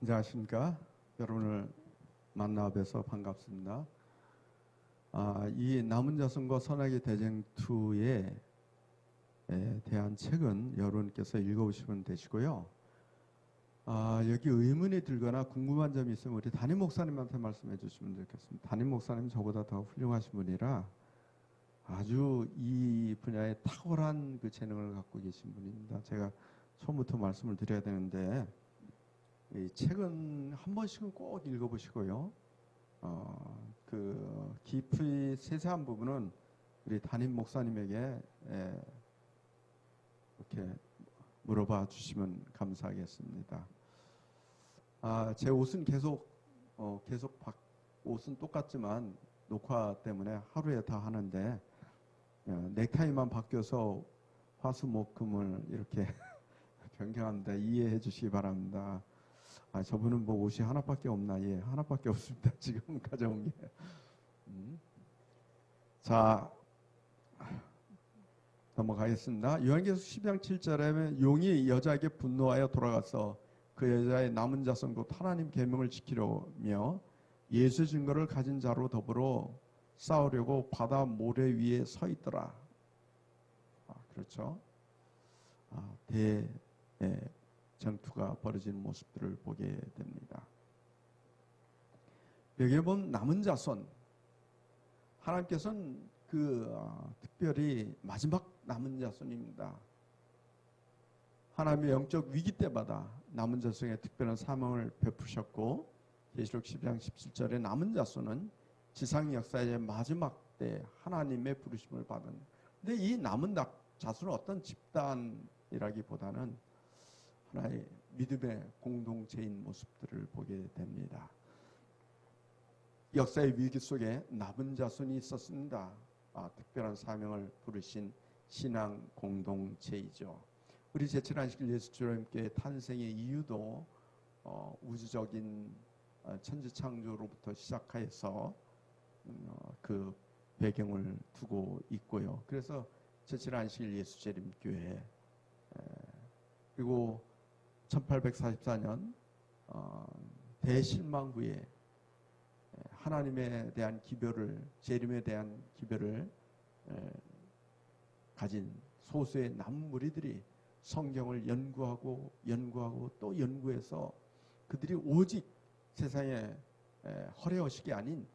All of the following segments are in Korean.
안녕하십니까. 여러분을 만나 뵈서 반갑습니다. 이 남은 자손과 선악의 대쟁투에 대한 책은 여러분께서 읽어보시면 되시고요. 여기 의문이 들거나 궁금한 점이 있으면 우리 담임 목사님한테 말씀해 주시면 좋겠습니다. 담임 목사님 저보다 더 훌륭하신 분이라 아주 이 분야에 탁월한 그 재능을 갖고 계신 분입니다. 제가 처음부터 말씀을 드려야 되는데 이 책은 한 번씩은 꼭 읽어보시고요. 그 깊이 세세한 부분은 우리 담임 목사님에게 이렇게 물어봐 주시면 감사하겠습니다. 제 옷은 계속 옷은 똑같지만 녹화 때문에 하루에 다 하는데 넥타이만 바뀌어서 화수목금을 이렇게 변경하는데 이해해 주시기 바랍니다. 저분은 뭐 옷이 하나밖에 없나? 예, 하나밖에 없습니다. 지금 가져온 게. 자, 넘어가겠습니다. 요한계시록 12장 7절에 용이 여자에게 분노하여 돌아가서 그 여자의 남은 자손 곧 하나님 계명을 지키려며 예수의 증거를 가진 자로 더불어 싸우려고 바다 모래 위에 서 있더라. 그렇죠. 전투가 벌어지는 모습들을 보게 됩니다. 여기에 보면 남은 자손, 하나님께서는 특별히 마지막 남은 자손입니다. 하나님의 영적 위기 때마다 남은 자손에게 특별한 사명을 베푸셨고 계시록 12장 17절에 남은 자손은 지상 역사의 마지막 때 하나님의 부르심을 받은. 근데 이 남은 자손은 어떤 집단이라기보다는 하나의 믿음의 공동체인 모습들을 보게 됩니다. 역사의 위기 속에 남은 자손이 있었습니다. 특별한 사명을 부르신 신앙 공동체이죠. 우리 제7안식일 예수주님께 탄생의 이유도 우주적인 천지창조로부터 시작해서 그 배경을 두고 있고요. 그래서 제7안식일 예수재림교회 그리고 1844년 대실망 후에 하나님에 대한 기별을, 재림에 대한 기별을 가진 소수의 남무리들이 성경을 연구하고 또 연구해서 그들이 오직 세상에 허례허식이 아닌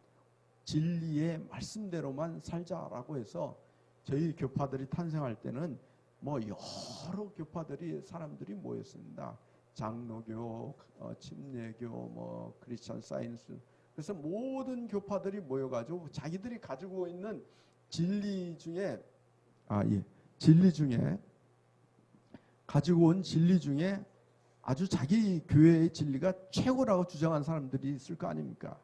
진리의 말씀대로만 살자라고 해서 저희 교파들이 탄생할 때는 여러 교파들이 사람들이 모였습니다. 장로교, 침례교, 크리스천 사이언스. 그래서 모든 교파들이 모여가지고 자기들이 가지고 있는 가지고 온 진리 중에 아주 자기 교회의 진리가 최고라고 주장한 사람들이 있을 거 아닙니까?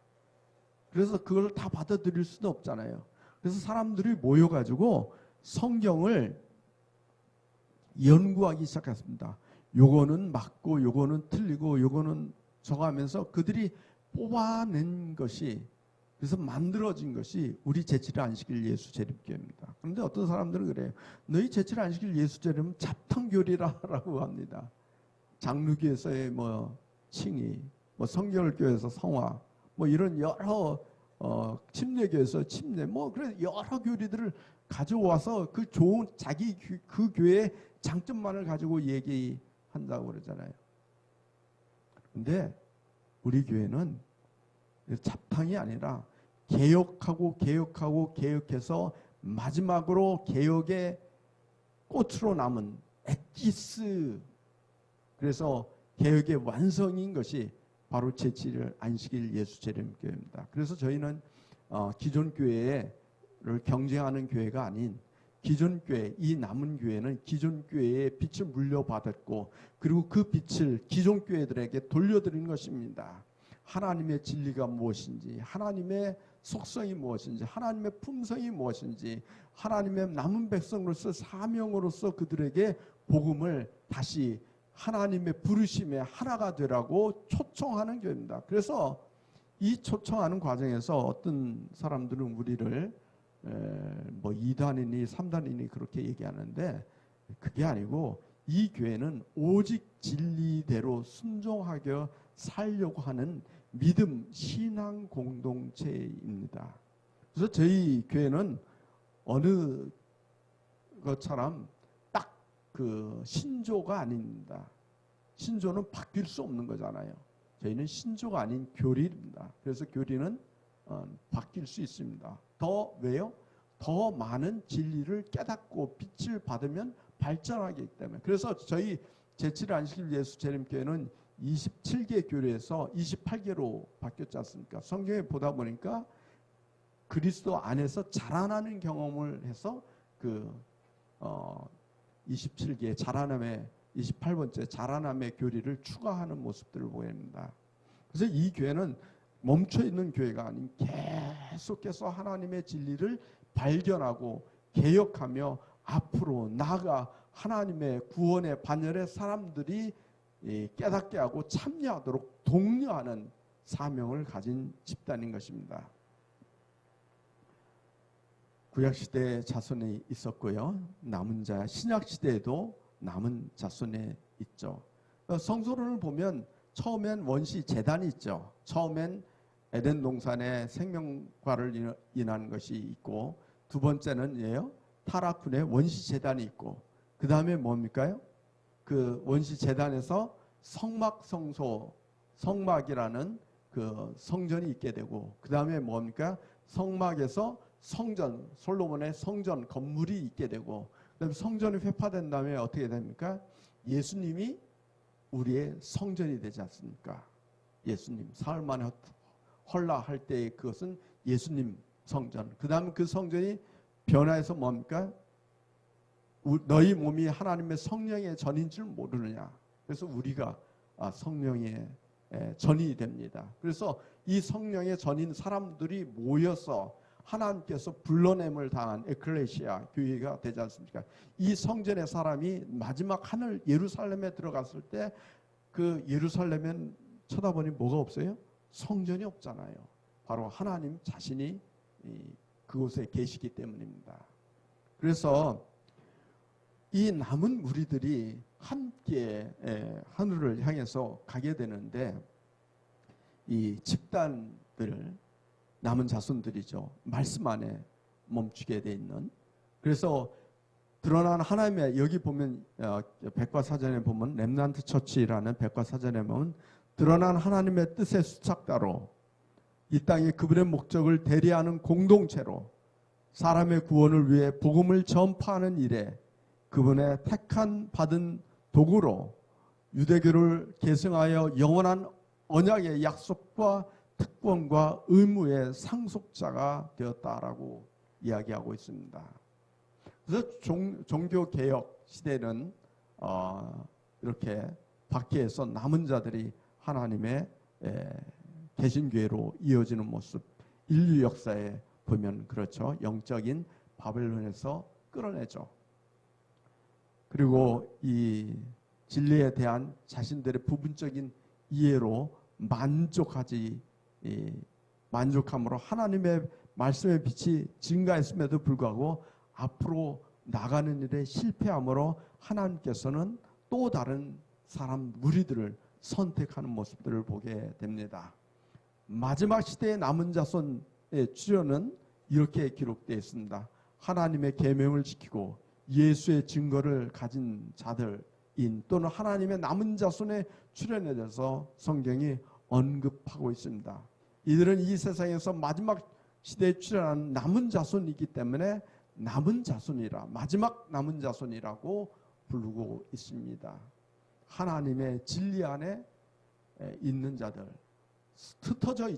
그래서 그걸 다 받아들일 수는 없잖아요. 그래서 사람들이 모여가지고 성경을 연구하기 시작했습니다. 요거는 맞고 요거는 틀리고 요거는 저거 하면서 그들이 뽑아낸 것이, 그래서 만들어진 것이 우리 제7안식일 예수재림교회입니다. 그런데 어떤 사람들은 그래요. 너희 제7안식일 예수재림은 잡탕교리라고 합니다. 장로교에서의 칭의, 성결교에서 성화, 이런 여러 침례교에서 침례, 그래 여러 교리들을 가져와서 그 좋은 자기 그 교회의 장점만을 가지고 얘기한다고 그러잖아요. 근데 우리 교회는 잡탕이 아니라 개혁해서 마지막으로 개혁의 꽃으로 남은 엑기스, 그래서 개혁의 완성인 것이 바로 제7일 안식일 예수재림교회입니다. 그래서 저희는 기존 교회를 경쟁하는 교회가 아닌 기존 교회, 이 남은 교회는 기존 교회의 빛을 물려받았고 그리고 그 빛을 기존 교회들에게 돌려드린 것입니다. 하나님의 진리가 무엇인지, 하나님의 속성이 무엇인지, 하나님의 품성이 무엇인지, 하나님의 남은 백성으로서 사명으로서 그들에게 복음을 다시 하나님의 부르심에 하나가 되라고 초청하는 교회입니다. 그래서 이 초청하는 과정에서 어떤 사람들은 우리를 2단이니 3단이니 그렇게 얘기하는데 그게 아니고 이 교회는 오직 진리대로 순종하게 살려고 하는 믿음 신앙 공동체입니다. 그래서 저희 교회는 어느 것처럼 딱 그 신조가 아닙니다. 신조는 바뀔 수 없는 거잖아요. 저희는 신조가 아닌 교리입니다. 그래서 교리는 바뀔 수 있습니다. 더 왜요? 더 많은 진리를 깨닫고 빛을 받으면 발전하기 때문에. 그래서 저희 제7일 안식일 예수 재림교회는 27개 교회에서 28개로 바뀌었지 않습니까? 성경에 보다 보니까 그리스도 안에서 자라나는 경험을 해서 27개 자라남의 28번째 자라남의 교리를 추가하는 모습들을 보입니다. 그래서 이 교회는 멈춰 있는 교회가 아닌 계속해서 하나님의 진리를 발견하고 개혁하며 앞으로 나아가 하나님의 구원의 반열에 사람들이 깨닫게 하고 참여하도록 독려하는 사명을 가진 집단인 것입니다. 구약시대에 자손이 있었고요. 남은 자, 신약시대에도 남은 자손에 있죠. 성서론을 보면 처음엔 원시 제단이 있죠. 처음엔 에덴 동산에 생명과를 인한 것이 있고, 두 번째는 예요 타락 후에 원시 제단이 있고, 그 다음에 뭡니까요? 그 원시 제단에서 성막성소, 성막이라는 그 성전이 있게 되고, 그 다음에 뭡니까? 성막에서 성전, 솔로몬의 성전 건물이 있게 되고, 그다음에 성전이 회파된 다음에 어떻게 됩니까? 예수님이 우리의 성전이 되지 않습니까? 예수님 사흘 만에 헐라할 때 그것은 예수님 성전. 그 다음에 그 성전이 변화해서 뭡니까? 너희 몸이 하나님의 성령의 전인 줄 모르느냐. 그래서 우리가 성령의 전인이 됩니다. 그래서 이 성령의 전인 사람들이 모여서 하나님께서 불러냄을 당한 에클레시아 교회가 되지 않습니까? 이 성전의 사람이 마지막 하늘 예루살렘에 들어갔을 때 그 예루살렘엔 쳐다보니 뭐가 없어요? 성전이 없잖아요. 바로 하나님 자신이 그곳에 계시기 때문입니다. 그래서 이 남은 무리들이 함께 하늘을 향해서 가게 되는데, 이 집단들 남은 자손들이죠. 말씀 안에 멈추게 돼 있는. 그래서 드러난 하나님의, 여기 보면 백과사전에 보면 렘넌트 처치라는 백과사전에 보면 드러난 하나님의 뜻의 수착자로 이 땅에 그분의 목적을 대리하는 공동체로 사람의 구원을 위해 복음을 전파하는 일에 그분의 택한 받은 도구로 유대교를 계승하여 영원한 언약의 약속과 특권과 의무의 상속자가 되었다라고 이야기하고 있습니다. 그래서 종교개혁 시대는 이렇게 밖에서 남은 자들이 하나님의 개신교회로 이어지는 모습, 인류 역사에 보면 그렇죠. 영적인 바벨론에서 끌어내죠. 그리고 이 진리에 대한 자신들의 부분적인 이해로 만족함으로 하나님의 말씀의 빛이 증가했음에도 불구하고 앞으로 나가는 일에 실패함으로 하나님께서는 또 다른 사람 무리들을 선택하는 모습들을 보게 됩니다. 마지막 시대의 남은 자손의 출현은 이렇게 기록되어 있습니다. 하나님의 계명을 지키고 예수의 증거를 가진 자들인 또는 하나님의 남은 자손의 출현에 대해서 성경이 언급하고 있습니다. 이들은 이 세상에서 마지막 시대에 출현한 남은 자손이기 때문에 남은 자손이라, 마지막 남은 자손이라고 부르고 있습니다. 하나님의 진리 안에 있는 자들, 흩어져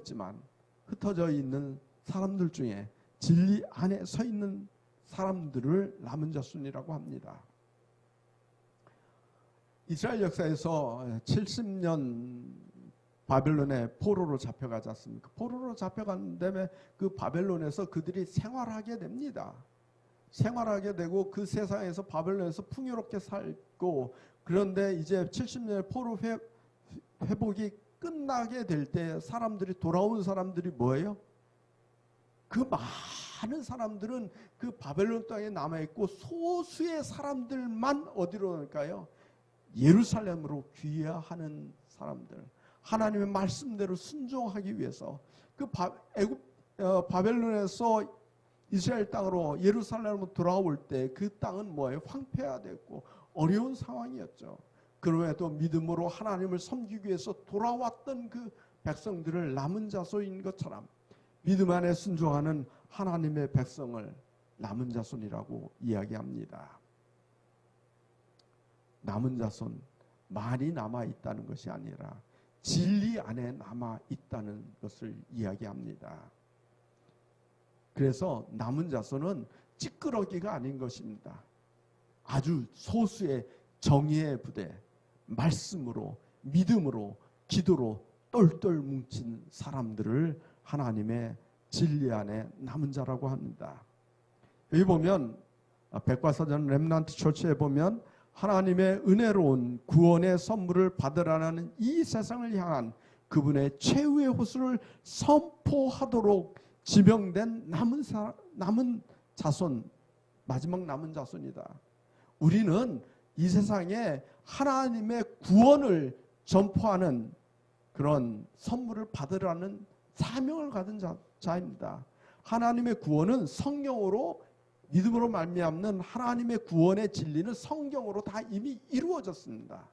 있는 사람들 중에 진리 안에 서 있는 사람들을 남은 자손이라고 합니다. 이스라엘 역사에서 70년 바벨론의 포로로 잡혀가지 않습니까? 포로로 잡혀간 다음에 그 바벨론에서 그들이 생활하게 됩니다. 생활하게 되고 그 세상에서 바벨론에서 풍요롭게 살고, 그런데 이제 70년의 포로 회복이 끝나게 될 때 사람들이, 돌아온 사람들이 뭐예요? 그 많은 사람들은 그 바벨론 땅에 남아있고 소수의 사람들만 어디로 갈까요? 예루살렘으로 귀화하는 사람들. 하나님의 말씀대로 순종하기 위해서 그 바벨론에서 이스라엘 땅으로 예루살렘으로 돌아올 때 그 땅은 뭐예요? 황폐화됐고 어려운 상황이었죠. 그럼에도 믿음으로 하나님을 섬기기 위해서 돌아왔던 그 백성들을 남은 자손인 것처럼 믿음 안에 순종하는 하나님의 백성을 남은 자손이라고 이야기합니다. 남은 자손, 많이 남아있다는 것이 아니라 진리 안에 남아있다는 것을 이야기합니다. 그래서 남은 자손은 찌끄러기가 아닌 것입니다. 아주 소수의 정의의 부대, 말씀으로, 믿음으로, 기도로 똘똘 뭉친 사람들을 하나님의 진리 안에 남은 자라고 합니다. 여기 보면 백과사전 렘넌트 처치에 보면 하나님의 은혜로운 구원의 선물을 받으라는 이 세상을 향한 그분의 최후의 호수를 선포하도록 지명된 남은 자손, 마지막 남은 자손이다. 우리는 이 세상에 하나님의 구원을 전포하는 그런 선물을 받으라는 사명을 가진 자입니다. 하나님의 구원은 성경으로 믿음으로 말미암는 하나님의 구원의 진리는 성경으로 다 이미 이루어졌습니다.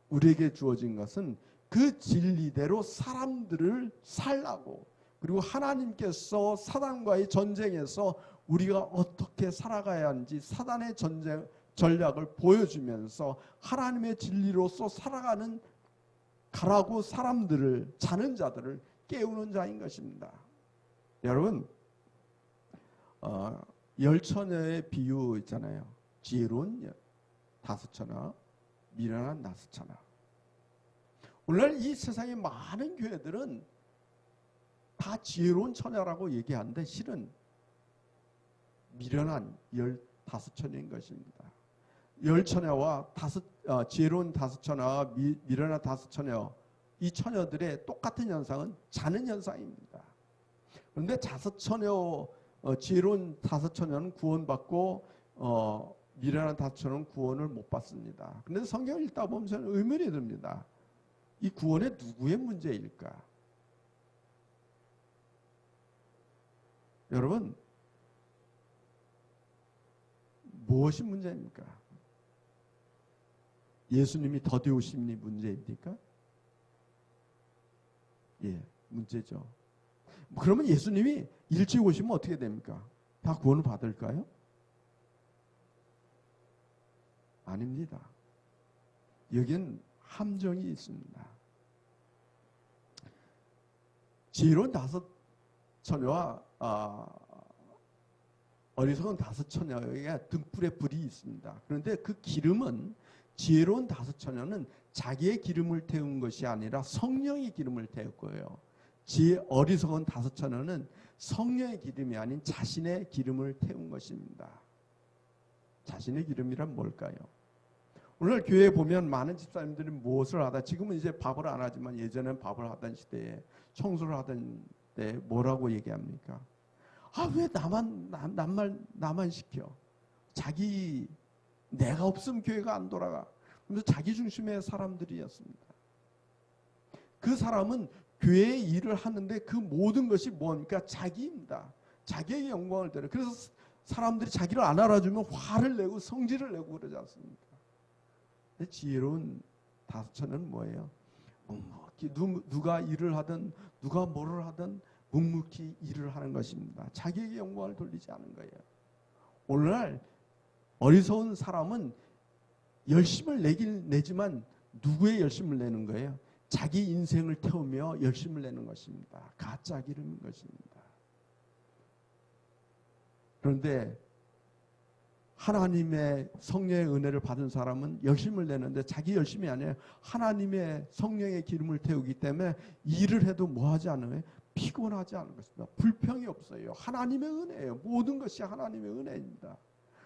우리에게 주어진 것은 그 진리대로 사람들을 살라고, 그리고 하나님께서 사단과의 전쟁에서 우리가 어떻게 살아가야 하는지 사단의 전쟁 전략을 보여주면서 하나님의 진리로서 살아가는 가라고 사람들을, 자는 자들을 깨우는 자인 것입니다. 여러분, 열처녀의 비유 있잖아요. 지혜로운 다섯처녀, 미련한 다섯처녀. 오늘날 이 세상의 많은 교회들은 다 지혜로운 처녀라고 얘기하는데 실은 미련한 15처녀인 것입니다. 열처녀와 지혜로운 다섯처녀와 미련한 다섯처녀, 이 처녀들의 똑같은 현상은 자는 현상입니다. 그런데 지혜로운 다섯처녀는 구원받고 미련한 다섯처녀는 구원을 못 받습니다. 그런데 성경을 읽다 보면 저는 의문이 듭니다. 이 구원의 누구의 문제일까? 여러분, 무엇이 문제입니까? 예수님이 더디 오심이 문제입니까? 예, 문제죠. 그러면 예수님이 일찍 오시면 어떻게 됩니까? 다 구원을 받을까요? 아닙니다. 여기는 함정이 있습니다. 지혜로운 다섯처녀와 어리석은 다섯처녀에게 등불에 불이 있습니다. 그런데 그 기름은, 지혜로운 다섯처녀는 자기의 기름을 태운 것이 아니라 성령의 기름을 태웠고요. 어리석은 다섯처녀는 성령의 기름이 아닌 자신의 기름을 태운 것입니다. 자신의 기름이란 뭘까요? 오늘 교회에 보면 많은 집사님들이 무엇을 하다, 지금은 이제 밥을 안 하지만 예전엔 밥을 하던 시대에, 청소를 하던 때 뭐라고 얘기합니까? 왜 나만 시켜? 내가 없으면 교회가 안 돌아가. 그래서 자기 중심의 사람들이었습니다. 그 사람은 교회의 일을 하는데 그 모든 것이 뭡니까? 자기입니다. 자기의 영광을 드려. 그래서 사람들이 자기를 안 알아주면 화를 내고 성질을 내고 그러지 않습니까? 지혜로운 다섯처녀는 뭐예요? 누가 일을 하든 누가 뭐를 하든 묵묵히 일을 하는 것입니다. 자기에게 영광을 돌리지 않은 거예요. 오늘날 어리석은 사람은 열심을 내지만 누구의 열심을 내는 거예요? 자기 인생을 태우며 열심을 내는 것입니다. 가짜 기름인 것입니다. 그런데 하나님의 성령의 은혜를 받은 사람은 열심을 내는데 자기 열심이 아니에요. 하나님의 성령의 기름을 태우기 때문에 일을 해도 뭐하지 않아요? 피곤하지 않은 것입니다. 불평이 없어요. 하나님의 은혜예요. 모든 것이 하나님의 은혜입니다.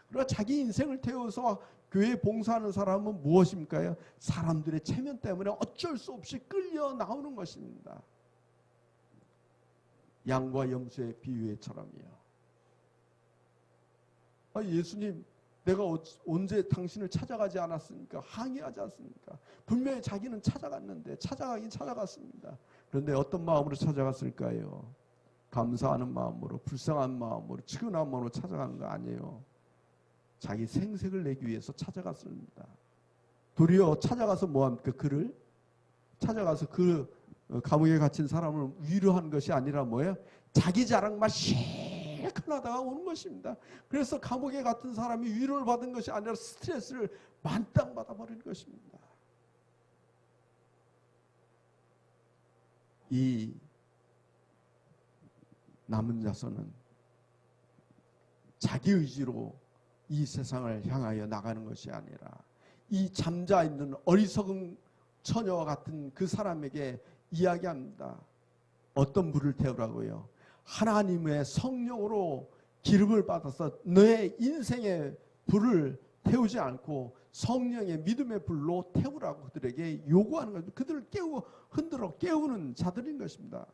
그러나 자기 인생을 태워서 교회에 봉사하는 사람은 무엇입니까? 사람들의 체면 때문에 어쩔 수 없이 끌려 나오는 것입니다. 양과 염소의 비유처럼요. 예수님 내가 언제 당신을 찾아가지 않았습니까? 항의하지 않습니까? 분명히 자기는 찾아갔는데 찾아가긴 찾아갔습니다. 그런데 어떤 마음으로 찾아갔을까요? 감사하는 마음으로, 불쌍한 마음으로, 측은한 마음으로 찾아간 거 아니에요. 자기 생색을 내기 위해서 찾아갔습니다. 도리어 찾아가서 뭐합니까? 그를 찾아가서 그 감옥에 갇힌 사람을 위로한 것이 아니라 뭐예요? 자기 자랑만 실컷 하다가 오는 것입니다. 그래서 감옥에 갇힌 사람이 위로를 받은 것이 아니라 스트레스를 만땅 받아버린 것입니다. 이 남은 자손은 자기 의지로 이 세상을 향하여 나가는 것이 아니라 이 잠자있는 어리석은 처녀와 같은 그 사람에게 이야기합니다. 어떤 불을 태우라고요? 하나님의 성령으로 기름을 받아서 너의 인생의 불을 태우지 않고 성령의 믿음의 불로 태우라고 그들에게 요구하는 것입니다. 그들을 흔들어 깨우는 자들인 것입니다.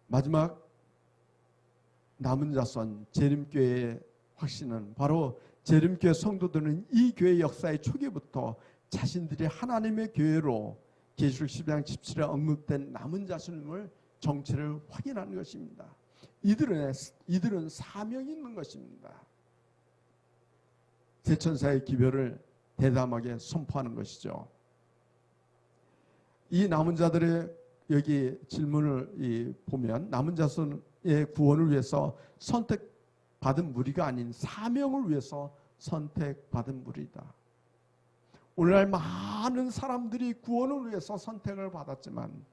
마지막 남은 자손 재림교회의 확신은 바로 재림교회 성도들은 이 교회 역사의 초기부터 자신들이 하나님의 교회로 계시록 12장 17절에 언급된 남은 자손임을 정체를 확인하는 것입니다. 이들은 사명이 있는 것입니다. 대천사의 기별을 대담하게 선포하는 것이죠. 이 남은 자들의 여기 질문을 보면 남은 자손의 구원을 위해서 선택받은 무리가 아닌 사명을 위해서 선택받은 무리다. 오늘날 많은 사람들이 구원을 위해서 선택을 받았지만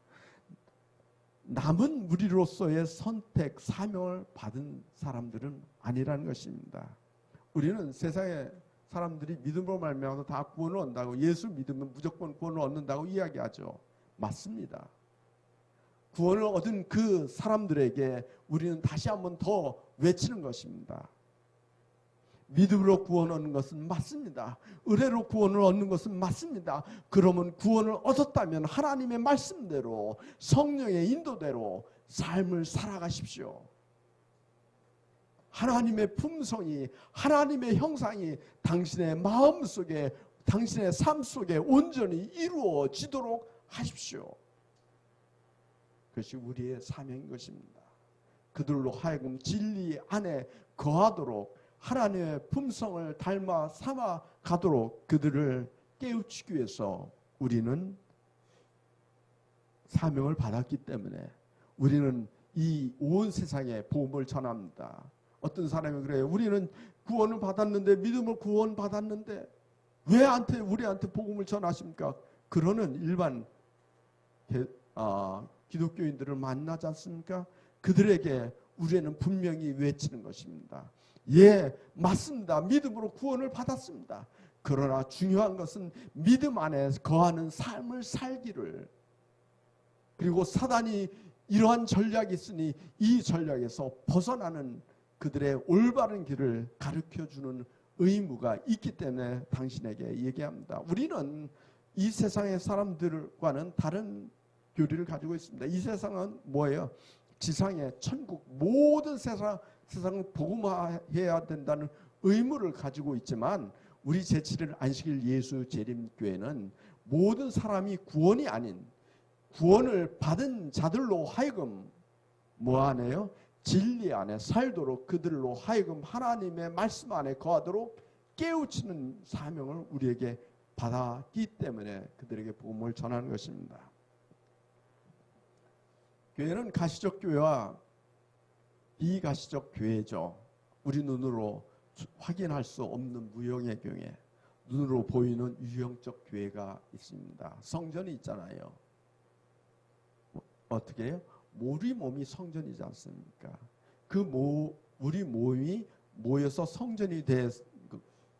남은 무리로서의 선택, 사명을 받은 사람들은 아니라는 것입니다. 우리는 세상에 사람들이 믿음으로 말미암아서 다 구원을 얻는다고, 예수 믿으면 무조건 구원을 얻는다고 이야기하죠. 맞습니다. 구원을 얻은 그 사람들에게 우리는 다시 한번 더 외치는 것입니다. 믿음으로 구원 얻는 것은 맞습니다. 은혜로 구원을 얻는 것은 맞습니다. 그러면 구원을 얻었다면 하나님의 말씀대로 성령의 인도대로 삶을 살아가십시오. 하나님의 품성이, 하나님의 형상이 당신의 마음속에, 당신의 삶 속에 온전히 이루어지도록 하십시오. 그것이 우리의 사명인 것입니다. 그들로 하여금 진리 안에 거하도록, 하나님의 품성을 닮아 삼아 가도록 그들을 깨우치기 위해서 우리는 사명을 받았기 때문에 우리는 이 온 세상에 복음을 전합니다. 어떤 사람이 그래요. 우리는 구원을 받았는데, 믿음을 구원 받았는데 왜 우리한테 복음을 전하십니까? 그러는 일반 기독교인들을 만나지 않습니까? 그들에게 우리는 분명히 외치는 것입니다. 예, 맞습니다. 믿음으로 구원을 받았습니다. 그러나 중요한 것은 믿음 안에 거하는 삶을 살기를, 그리고 사단이 이러한 전략이 있으니 이 전략에서 벗어나는 그들의 올바른 길을 가르쳐주는 의무가 있기 때문에 당신에게 얘기합니다. 우리는 이 세상의 사람들과는 다른 교리를 가지고 있습니다. 이 세상은 뭐예요? 지상의 천국, 모든 세상을 복음화해야 된다는 의무를 가지고 있지만 우리 제7일 안식일 예수 재림교회는 모든 사람이 구원이 아닌 구원을 받은 자들로 하여금 뭐하네요? 진리 안에 살도록, 그들로 하여금 하나님의 말씀 안에 거하도록 깨우치는 사명을 우리에게 받았기 때문에 그들에게 복음을 전하는 것입니다. 교회는 가시적 교회와 비가시적 교회죠. 우리 눈으로 확인할 수 없는 무형의 교회, 눈으로 보이는 유형적 교회가 있습니다. 성전이 있잖아요. 어떻게 해요? 우리 몸이 성전이지 않습니까? 우리 몸이 모여서 성전이 돼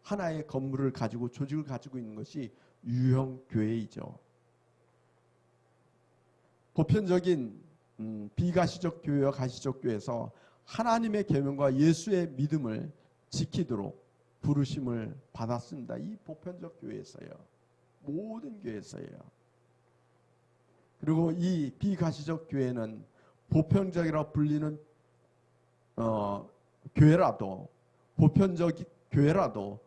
하나의 건물을 가지고, 조직을 가지고 있는 것이 유형 교회이죠. 보편적인 비가시적 교회와 가시적 교회에서 하나님의 계명과 예수의 믿음을 지키도록 부르심을 받았습니다. 이 보편적 교회에서요. 모든 교회에서요. 그리고 이 비가시적 교회는 보편적이라고 불리는 교회라도, 보편적 교회라도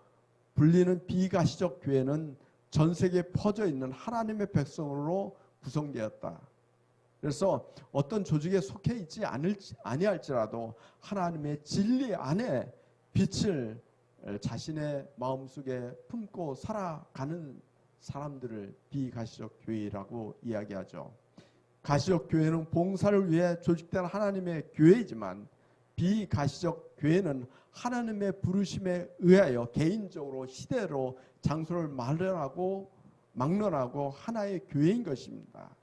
불리는 비가시적 교회는 전 세계에 퍼져 있는 하나님의 백성으로 구성되었다. 그래서 어떤 조직에 속해 있지 아니할지라도 하나님의 진리 안에 빛을 자신의 마음속에 품고 살아가는 사람들을 비가시적 교회라고 이야기하죠. 가시적 교회는 봉사를 위해 조직된 하나님의 교회이지만 비가시적 교회는 하나님의 부르심에 의하여 개인적으로 시대로 장소를 막론하고 하나의 교회인 것입니다.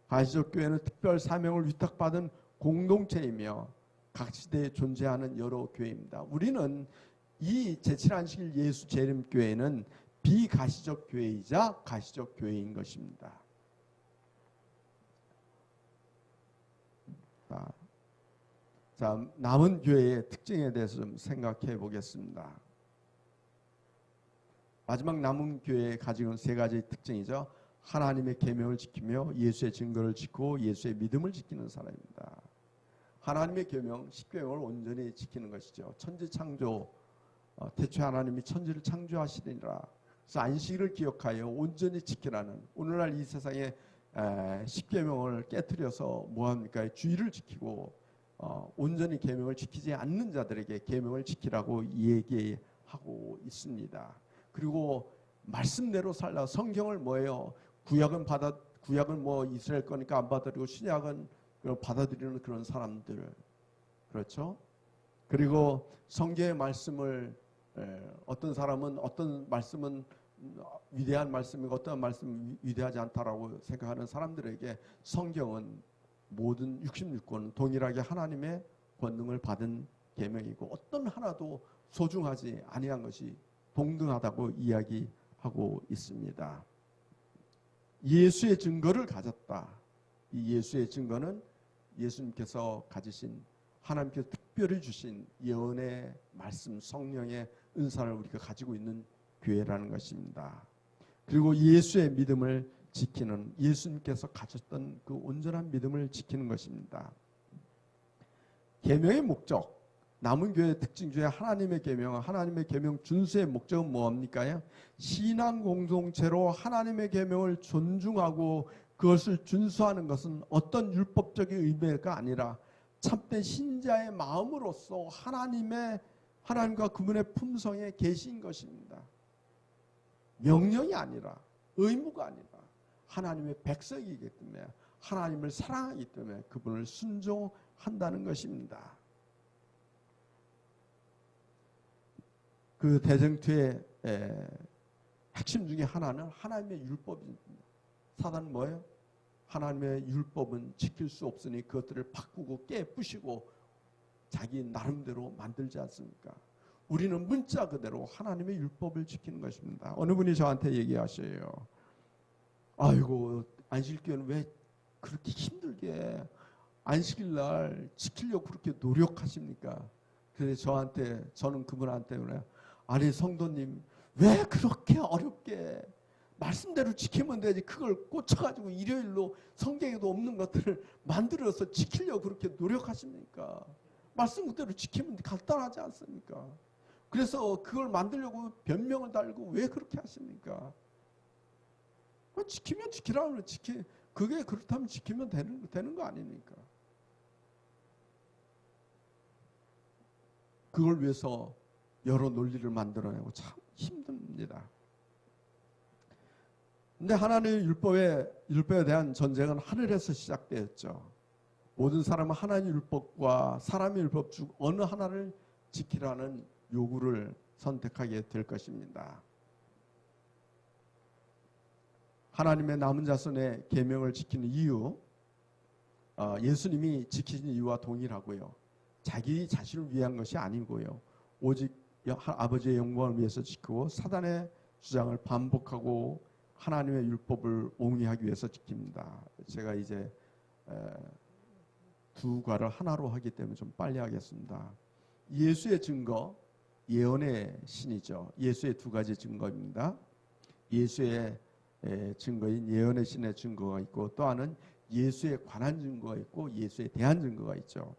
가시적 교회는 특별 사명을 위탁받은 공동체이며 각 시대에 존재하는 여러 교회입니다. 우리는 이 제7안식일 예수 재림 교회는 비가시적 교회이자 가시적 교회인 것입니다. 자, 남은 교회의 특징에 대해서 좀 생각해 보겠습니다. 마지막 남은 교회에 가지고 있는 세 가지 특징이죠. 하나님의 계명을 지키며 예수의 증거를 지키고 예수의 믿음을 지키는 사람입니다. 하나님의 계명, 십계명을 온전히 지키는 것이죠. 천지 창조, 태초에 하나님이 천지를 창조하시니라. 그래서 안식일을 기억하여 온전히 지키라는, 오늘날 이 세상에 십계명을 깨트려서 뭐합니까? 주의를 지키고 온전히 계명을 지키지 않는 자들에게 계명을 지키라고 얘기하고 있습니다. 그리고 말씀대로 살라. 성경을 뭐예요? 구약은 뭐 이스라엘 거니까 안 받아들이고 신약은 받아들이는 그런 사람들, 그렇죠? 그리고 성경의 말씀을 어떤 사람은 어떤 말씀은 위대한 말씀이고 어떤 말씀은 위대하지 않다라고 생각하는 사람들에게 성경은 모든 66권은 동일하게 하나님의 권능을 받은 계명이고 어떤 하나도 소중하지 아니한 것이 동등하다고 이야기하고 있습니다. 예수의 증거를 가졌다. 이 예수의 증거는 예수님께서 가지신, 하나님께서 특별히 주신 예언의 말씀, 성령의 은사를 우리가 가지고 있는 교회라는 것입니다. 그리고 예수의 믿음을 지키는, 예수님께서 가졌던 그 온전한 믿음을 지키는 것입니다. 계명의 목적, 남은 교회의 특징 중에 하나님의 계명 준수의 목적은 뭐합니까? 신앙 공동체로 하나님의 계명을 존중하고 그것을 준수하는 것은 어떤 율법적인 의미가 아니라 참된 신자의 마음으로서 하나님과 그분의 품성에 계신 것입니다. 명령이 아니라, 의무가 아니라 하나님의 백성이기 때문에, 하나님을 사랑하기 때문에 그분을 순종한다는 것입니다. 그 대쟁투의 핵심 중에 하나는 하나님의 율법입니다. 사단은 뭐예요? 하나님의 율법은 지킬 수 없으니 그것들을 바꾸고 깨부시고 자기 나름대로 만들지 않습니까? 우리는 문자 그대로 하나님의 율법을 지키는 것입니다. 어느 분이 저한테 얘기하셔요. 아이고, 안식일교회는 왜 그렇게 힘들게 안식일 날 지키려고 그렇게 노력하십니까? 그래서 저는 그분한테 그래요. 아니 성도님, 왜 그렇게 어렵게 말씀대로 지키면 되지 그걸 꽂혀가지고 일요일로 성경에도 없는 것들을 만들어서 지키려고 그렇게 노력하십니까? 말씀 그대로 지키면 간단하지 않습니까? 그래서 그걸 만들려고 변명을 달고 왜 그렇게 하십니까? 지키면 지키라고 그게 그렇다면 지키면 되는 거 아닙니까? 그걸 위해서 여러 논리를 만들어내고 참 힘듭니다. 근데 하나님의 율법에 대한 전쟁은 하늘에서 시작되었죠. 모든 사람은 하나님의 율법과 사람의 율법 중 어느 하나를 지키라는 요구를 선택하게 될 것입니다. 하나님의 남은 자손의 계명을 지키는 이유, 예수님이 지키신 이유와 동일하고요. 자기 자신을 위한 것이 아니고요. 오직 아버지의 영광을 위해서 지키고 사단의 주장을 반복하고 하나님의 율법을 옹이하기 위해서 지킵니다. 제가 이제 두 과를 하나로 하기 때문에 좀 빨리 하겠습니다. 예수의 증거, 예언의 신이죠. 예수의 두 가지 증거입니다. 예수의 증거인 예언의 신의 증거가 있고 또 하나는 예수에 관한 증거가 있고 예수에 대한 증거가 있죠.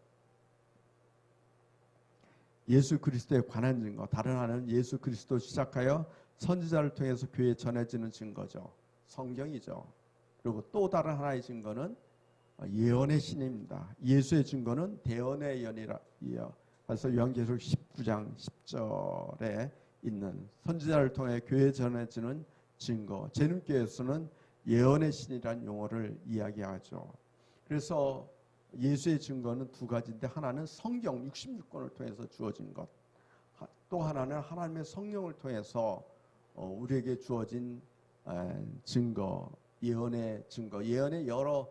예수 그리스도에 관한 증거, 다른 하나는 예수 그리스도 시작하여 선지자를 통해서 교회에 전해지는 증거죠. 성경이죠. 그리고 또 다른 하나의 증거는 예언의 신입니다. 예수의 증거는 대언의 예언이라. 그래서 요한계시록 19장 10절에 있는 선지자를 통해 교회에 전해지는 증거, 재림교에서는 예언의 신이라는 용어를 이야기하죠. 그래서 예수의 증거는 두 가지인데, 하나는 성경 66권을 통해서 주어진 것, 또 하나는 하나님의 성령을 통해서 우리에게 주어진 증거, 예언의 증거, 예언의 여러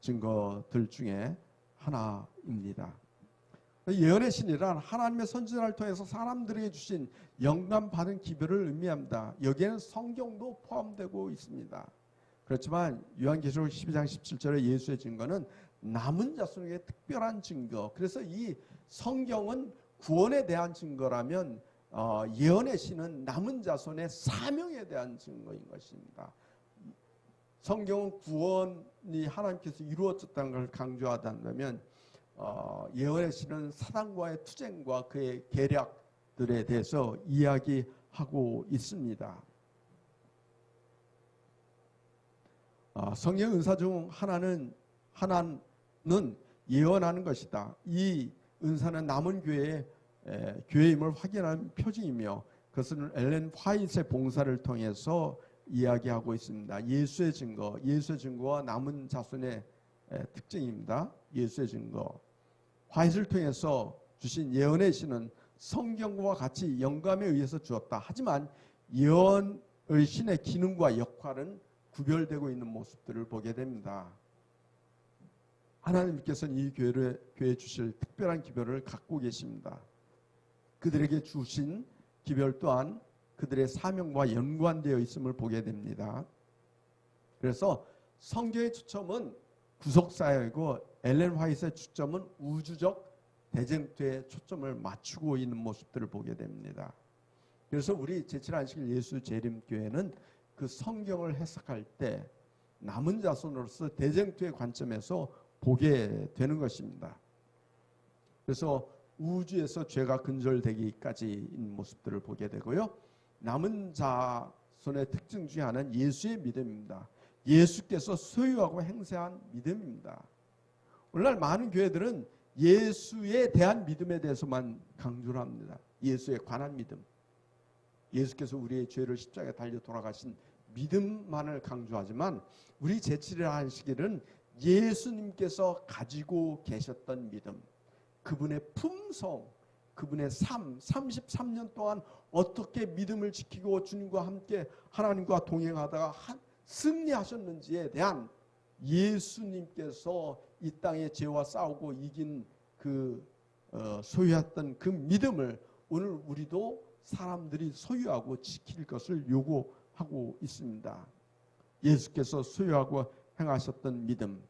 증거들 중에 하나입니다. 예언의 신이란 하나님의 선지자를 통해서 사람들에게 주신 영감받은 기별을 의미합니다. 여기에는 성경도 포함되고 있습니다. 그렇지만 요한계시록 12장 17절의 예수의 증거는 남은 자손에게 특별한 증거. 그래서 이 성경은 구원에 대한 증거라면 예언의 신은 남은 자손의 사명에 대한 증거인 것입니다. 성경은 구원이 하나님께서 이루어졌다는 걸 강조하다면 예언의 신은 사단과의 투쟁과 그의 계략들에 대해서 이야기하고 있습니다. 성령 은사 중 하나는 예언하는 것이다. 이 은사는 남은 교회임을 확인하는 표징이며, 그것은 엘렌 화이트의 봉사를 통해서 이야기하고 있습니다. 예수의 증거와 남은 자손의 특징입니다. 예수의 증거. 화이트를 통해서 주신 예언의 신은 성경과 같이 영감에 의해서 주었다. 하지만 예언의 신의 기능과 역할은 구별되고 있는 모습들을 보게 됩니다. 하나님께서는 이 교회에 주실 특별한 기별을 갖고 계십니다. 그들에게 주신 기별 또한 그들의 사명과 연관되어 있음을 보게 됩니다. 그래서 성경의 초점은 구속사역이고 엘렌 화이트의 초점은 우주적 대쟁투에 초점을 맞추고 있는 모습들을 보게 됩니다. 그래서 우리 제7안식일 예수 재림교회는 그 성경을 해석할 때 남은 자손으로서 대쟁투의 관점에서 보게 되는 것입니다. 그래서 우주에서 죄가 근절되기까지 있는 모습들을 보게 되고요. 남은 자손의 특징 중에 하나는 예수의 믿음입니다. 예수께서 소유하고 행세한 믿음입니다. 오늘날 많은 교회들은 예수에 대한 믿음에 대해서만 강조를 합니다. 예수에 관한 믿음. 예수께서 우리의 죄를 십자가에 달려 돌아가신 믿음만을 강조하지만, 우리 제7일 안식일은 예수님께서 가지고 계셨던 믿음, 그분의 품성, 그분의 삶, 33년 동안 어떻게 믿음을 지키고 주님과 함께 하나님과 동행하다가 승리하셨는지에 대한 예수님께서 이 땅의 죄와 싸우고 이긴 그 소유했던 그 믿음을 오늘 우리도 사람들이 소유하고 지킬 것을 요구하고 있습니다. 예수께서 소유하고 행하셨던 믿음.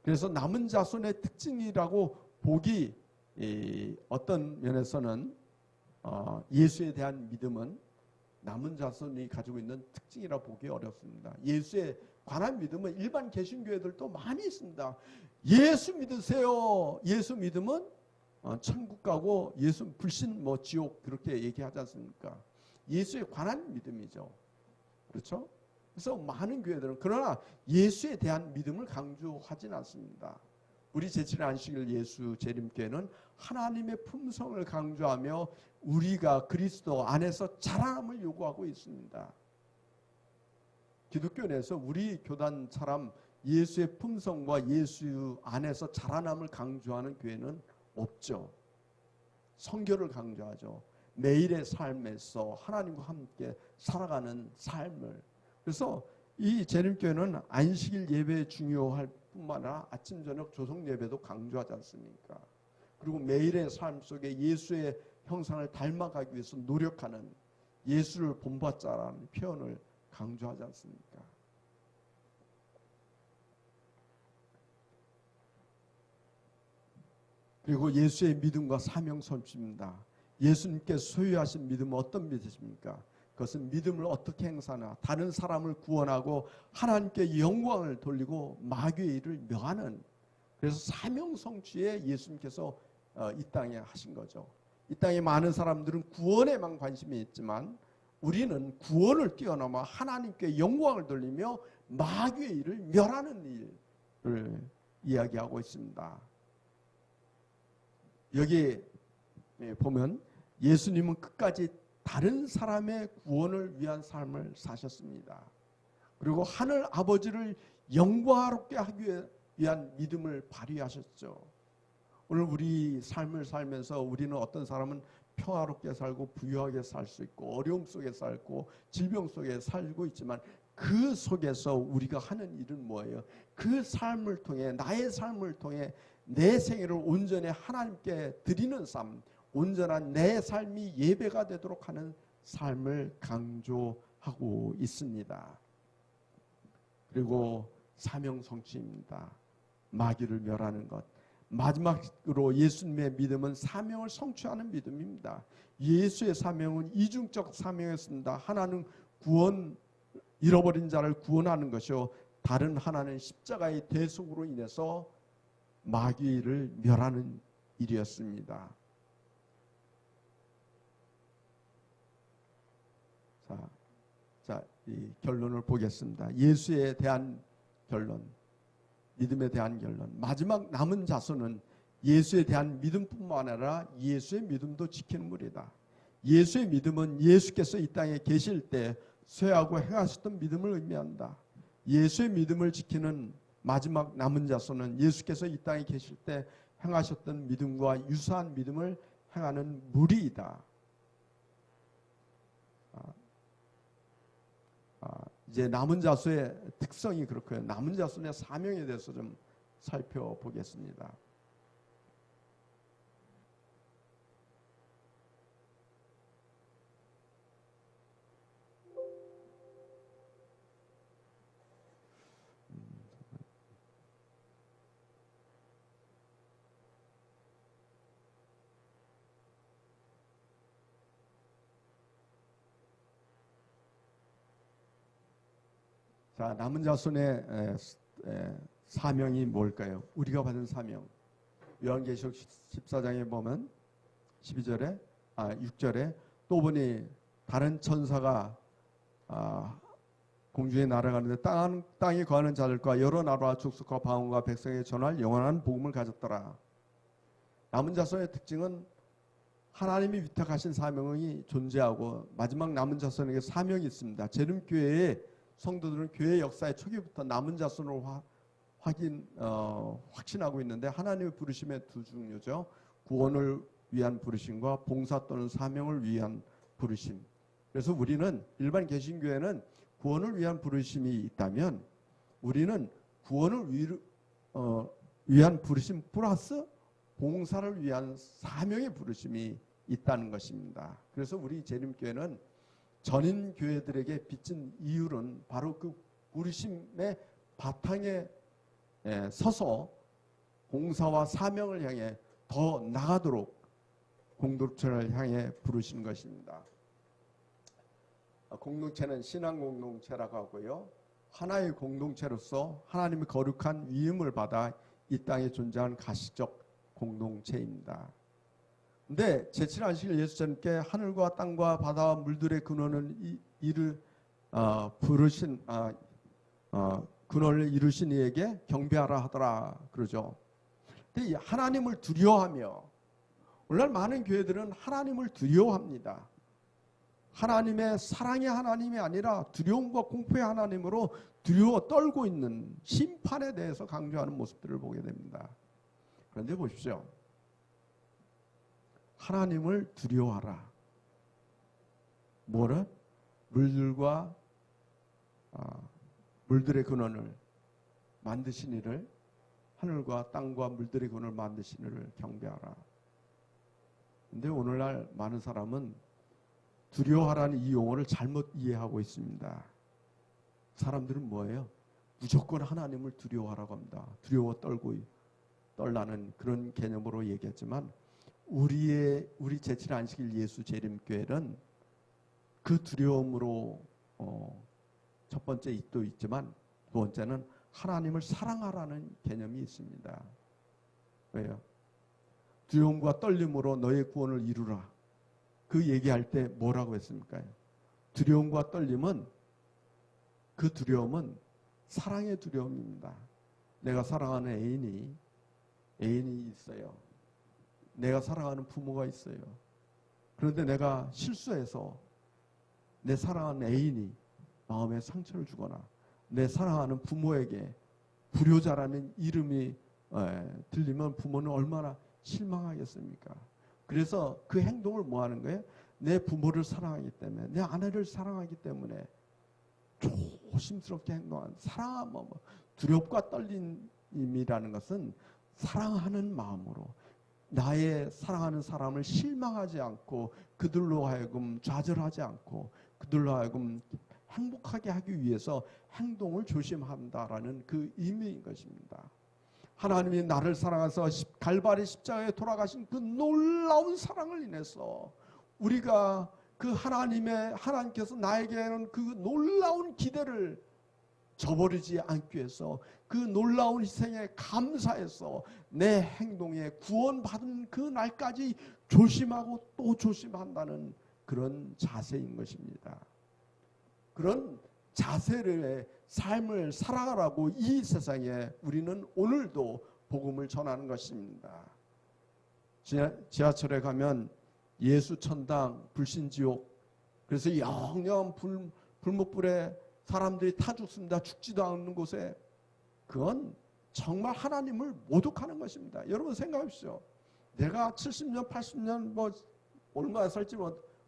그래서 남은 자손의 특징이라고 보기, 어떤 면에서는 예수에 대한 믿음은 남은 자손이 가지고 있는 특징이라 보기 어렵습니다. 예수에 관한 믿음은 일반 개신교회들도 많이 있습니다. 예수 믿으세요. 예수 믿으면 천국 가고, 예수 불신 지옥, 그렇게 얘기하지 않습니까? 예수에 관한 믿음이죠. 그렇죠? 그래서 많은 교회들은, 그러나 예수에 대한 믿음을 강조하지는 않습니다. 우리 제7일 안식일 예수 재림교회는 하나님의 품성을 강조하며 우리가 그리스도 안에서 자라남을 요구하고 있습니다. 기독교 내에서 우리 교단처럼 예수의 품성과 예수 안에서 자라남을 강조하는 교회는 없죠. 성결을 강조하죠. 매일의 삶에서 하나님과 함께 살아가는 삶을. 그래서 이 재림교회는 안식일 예배 중요할 뿐만 아니라 아침 저녁 조성 예배도 강조하지 않습니까? 그리고 매일의 삶 속에 예수의 형상을 닮아가기 위해서 노력하는, 예수를 본받자라는 표현을 강조하지 않습니까? 그리고 예수의 믿음과 사명 선포입니다. 예수님께서 소유하신 믿음은 어떤 믿음입니까? 그것은 믿음을 어떻게 행사하나, 다른 사람을 구원하고 하나님께 영광을 돌리고 마귀의 일을 명하는, 그래서 사명 성취에 예수님께서 이 땅에 하신 거죠. 이 땅에 많은 사람들은 구원에만 관심이 있지만 우리는 구원을 뛰어넘어 하나님께 영광을 돌리며 마귀의 일을 멸하는 일을 이야기하고 있습니다. 여기 보면 예수님은 끝까지 다른 사람의 구원을 위한 삶을 사셨습니다. 그리고 하늘 아버지를 영광스럽게 하기 위한 믿음을 발휘하셨죠. 오늘 우리 삶을 살면서 우리는 어떤 사람은 평화롭게 살고 부유하게 살 수 있고 어려움 속에 살고 질병 속에 살고 있지만 그 속에서 우리가 하는 일은 뭐예요? 그 삶을 통해 나의 삶을 통해 내 생애를 온전히 하나님께 드리는 삶, 온전한 내 삶이 예배가 되도록 하는 삶을 강조하고 있습니다. 그리고 사명 성취입니다. 마귀를 멸하는 것. 마지막으로 예수님의 믿음은 사명을 성취하는 믿음입니다. 예수의 사명은 이중적 사명이었습니다. 하나는 구원, 잃어버린 자를 구원하는 것이요, 다른 하나는 십자가의 대속으로 인해서 마귀를 멸하는 일이었습니다. 이 결론을 보겠습니다. 예수에 대한 결론, 믿음에 대한 결론. 마지막 남은 자손은 예수에 대한 믿음뿐만 아니라 예수의 믿음도 지키는 무리다. 예수의 믿음은 예수께서 이 땅에 계실 때 쇠하고 행하셨던 믿음을 의미한다. 예수의 믿음을 지키는 마지막 남은 자손은 예수께서 이 땅에 계실 때 행하셨던 믿음과 유사한 믿음을 행하는 무리이다. 이제 남은 자손의 특성이 그렇고요. 남은 자손의 사명에 대해서 좀 살펴보겠습니다. 자, 남은 자손의 사명이 뭘까요? 우리가 받은 사명. 요한계시록 14장에 보면 6절에 또 보니 다른 천사가 공중에 날아가는데 땅에 거하는 자들과 여러 나라와 족속과 방언과 백성에 전할 영원한 복음을 가졌더라. 남은 자손의 특징은 하나님이 위탁하신 사명이 존재하고 마지막 남은 자손에게 사명이 있습니다. 제림교회의 성도들은 교회 역사의 초기부터 남은 자손으로 확신하고 있는데 하나님의 부르심의 두 종류죠. 구원을 위한 부르심과 봉사 또는 사명을 위한 부르심. 그래서 우리는 일반 개신교회는 구원을 위한 부르심이 있다면 우리는 구원을 위한 부르심 플러스 봉사를 위한 사명의 부르심이 있다는 것입니다. 그래서 우리 재림교회는 전인 교회들에게 빚진 이유는 바로 그 부르심의 바탕에 서서 봉사와 사명을 향해 더 나가도록 공동체를 향해 부르신 것입니다. 공동체는 신앙 공동체라고 하고요. 하나의 공동체로서 하나님의 거룩한 위임을 받아 이 땅에 존재하는 가시적 공동체입니다. 근데 제7안식일 예수님께 하늘과 땅과 바다와 물들의 근원을 부르신 근원을 이루신 이에게 경배하라 하더라 그러죠. 근데 하나님을 두려워하며 오늘날 많은 교회들은 하나님을 두려워합니다. 하나님의 사랑의 하나님이 아니라 두려움과 공포의 하나님으로 두려워 떨고 있는 심판에 대해서 강조하는 모습들을 보게 됩니다. 그런데 보십시오. 하나님을 두려워하라. 뭐를? 물들과 물들의 근원을 만드신 이를, 하늘과 땅과 물들의 근원을 만드신 이를 경배하라. 근데 오늘날 많은 사람은 두려워하라는 이 용어를 잘못 이해하고 있습니다. 사람들은 뭐예요? 무조건 하나님을 두려워하라고 합니다. 두려워 떨라는 그런 개념으로 얘기했지만 우리 제7안식일 예수 재림교회는 그 두려움으로 첫 번째 또 있지만 두 번째는 하나님을 사랑하라는 개념이 있습니다. 왜요? 두려움과 떨림으로 너의 구원을 이루라. 그 얘기할 때 뭐라고 했습니까? 두려움과 떨림은, 그 두려움은 사랑의 두려움입니다. 내가 사랑하는 애인이 있어요. 내가 사랑하는 부모가 있어요. 그런데 내가 실수해서 내 사랑하는 애인이 마음에 상처를 주거나 내 사랑하는 부모에게 불효자라는 이름이 들리면 부모는 얼마나 실망하겠습니까? 그래서 그 행동을 뭐 하는 거예요? 내 부모를 사랑하기 때문에, 내 아내를 사랑하기 때문에 조심스럽게 행동하는, 두렵과 떨림이라는 것은 사랑하는 마음으로 나의 사랑하는 사람을 실망하지 않고 그들로 하여금 좌절하지 않고 그들로 하여금 행복하게 하기 위해서 행동을 조심한다라는 그 의미인 것입니다. 하나님이 나를 사랑해서 갈바리 십자가에 돌아가신 그 놀라운 사랑을 인해서 우리가 그 하나님께서 나에게는 그 놀라운 기대를 저버리지 않기 위해서 그 놀라운 희생에 감사해서 내 행동에 구원받은 그 날까지 조심하고 또 조심한다는 그런 자세인 것입니다. 그런 자세의 삶을 살아가라고 이 세상에 우리는 오늘도 복음을 전하는 것입니다. 지하철에 가면 예수천당, 불신지옥, 그래서 영영 불목불에 사람들이 타 죽습니다. 죽지도 않는 곳에, 그건 정말 하나님을 모독하는 것입니다. 여러분 생각하십시오. 내가 70년, 80년 얼마 살지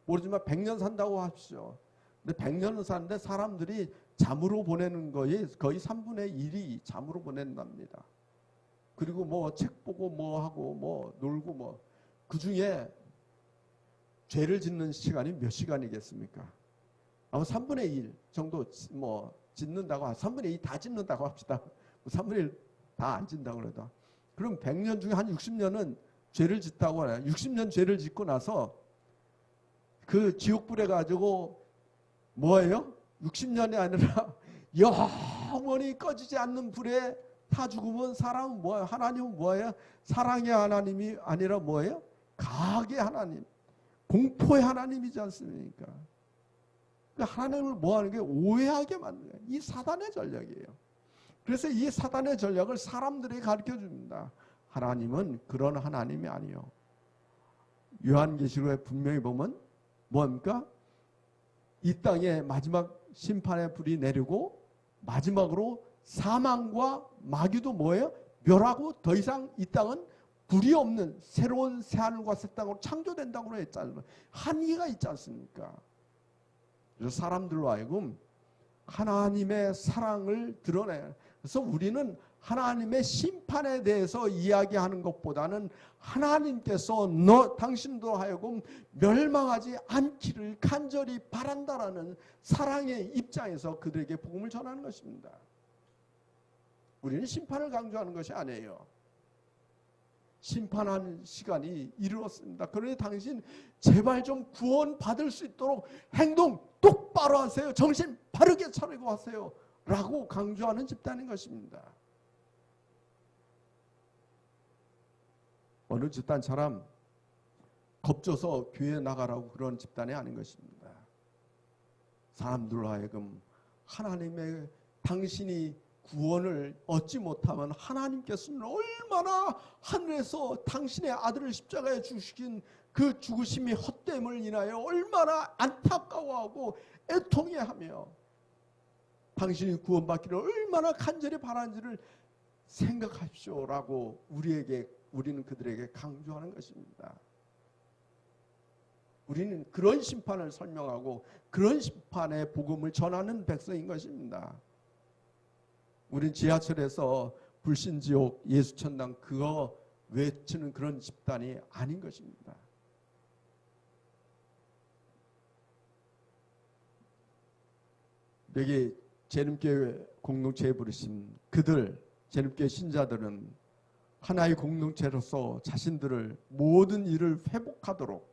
모르지만 100년 산다고 하십시오. 근데 100년을 사는데 사람들이 잠으로 보내는 거의 3분의 1이 잠으로 보낸답니다. 그리고 책 보고 하고 놀고 그 중에 죄를 짓는 시간이 몇 시간이겠습니까? 아마 3분의 1 정도 짓는다고, 3분의 2 다 짓는다고 합시다. 3분의 1 다 안 짓는다고 그래도. 그럼 100년 중에 한 60년은 죄를 짓다고 해요. 60년 죄를 짓고 나서 그 지옥불에 가지고 뭐예요? 60년이 아니라 영원히 꺼지지 않는 불에 타 죽으면 사람은 뭐예요? 하나님은 뭐예요? 사랑의 하나님이 아니라 뭐예요? 가학의 하나님, 공포의 하나님이지 않습니까? 하나님을 뭐하는 게 오해하게 만드는 거예요. 이 사단의 전략이에요. 그래서 이 사단의 전략을 사람들이 가르쳐 줍니다. 하나님은 그런 하나님이 아니에요. 요한계시록에 분명히 보면 뭡니까? 이 땅에 마지막 심판의 불이 내리고 마지막으로 사망과 마귀도 뭐예요? 멸하고 더 이상 이 땅은 불이 없는 새로운 새하늘과 새 땅으로 창조된다고 했잖아요. 한계가 있지 않습니까? 그래서 사람들로 하여금 하나님의 사랑을 드러내요. 그래서 우리는 하나님의 심판에 대해서 이야기하는 것보다는 하나님께서 당신도 하여금 멸망하지 않기를 간절히 바란다라는 사랑의 입장에서 그들에게 복음을 전하는 것입니다. 우리는 심판을 강조하는 것이 아니에요. 심판하는 시간이 이르렀습니다. 그러니 당신 제발 좀 구원받을 수 있도록 행동 똑바로 하세요. 정신 바르게 차리고 하세요. 라고 강조하는 집단인 것입니다. 어느 집단처럼 겁줘서 교회에 나가라고 그런 집단이 아닌 것입니다. 사람들로 하여금 하나님의 당신이 구원을 얻지 못하면 하나님께서는 얼마나 하늘에서 당신의 아들을 십자가에 죽으신 그 죽으심이 헛됨을 인하여 얼마나 안타까워하고 애통해하며 당신이 구원받기를 얼마나 간절히 바라는지를 생각하십시오라고 우리는 그들에게 강조하는 것입니다. 우리는 그런 심판을 설명하고 그런 심판의 복음을 전하는 백성인 것입니다. 우리는 지하철에서 불신지옥, 예수천당 그거 외치는 그런 집단이 아닌 것입니다. 여기 재림교회 공동체에 부르신 재림교회 신자들은 하나의 공동체로서 자신들을 모든 일을 회복하도록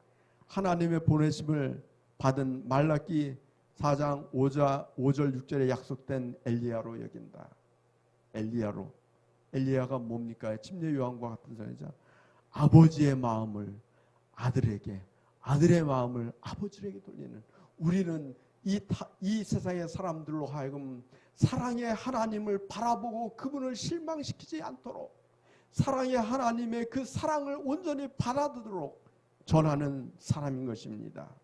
하나님의 보내심을 받은 말라기 4장 5절 6절에 약속된 엘리야로 여긴다. 엘리야가 뭡니까? 침례 요한과 같은 사람이죠. 아버지의 마음을 아들에게, 아들의 마음을 아버지에게 돌리는, 우리는 이 세상의 사람들로 하여금 사랑의 하나님을 바라보고 그분을 실망시키지 않도록, 사랑의 하나님의 그 사랑을 온전히 받아들도록 전하는 사람인 것입니다.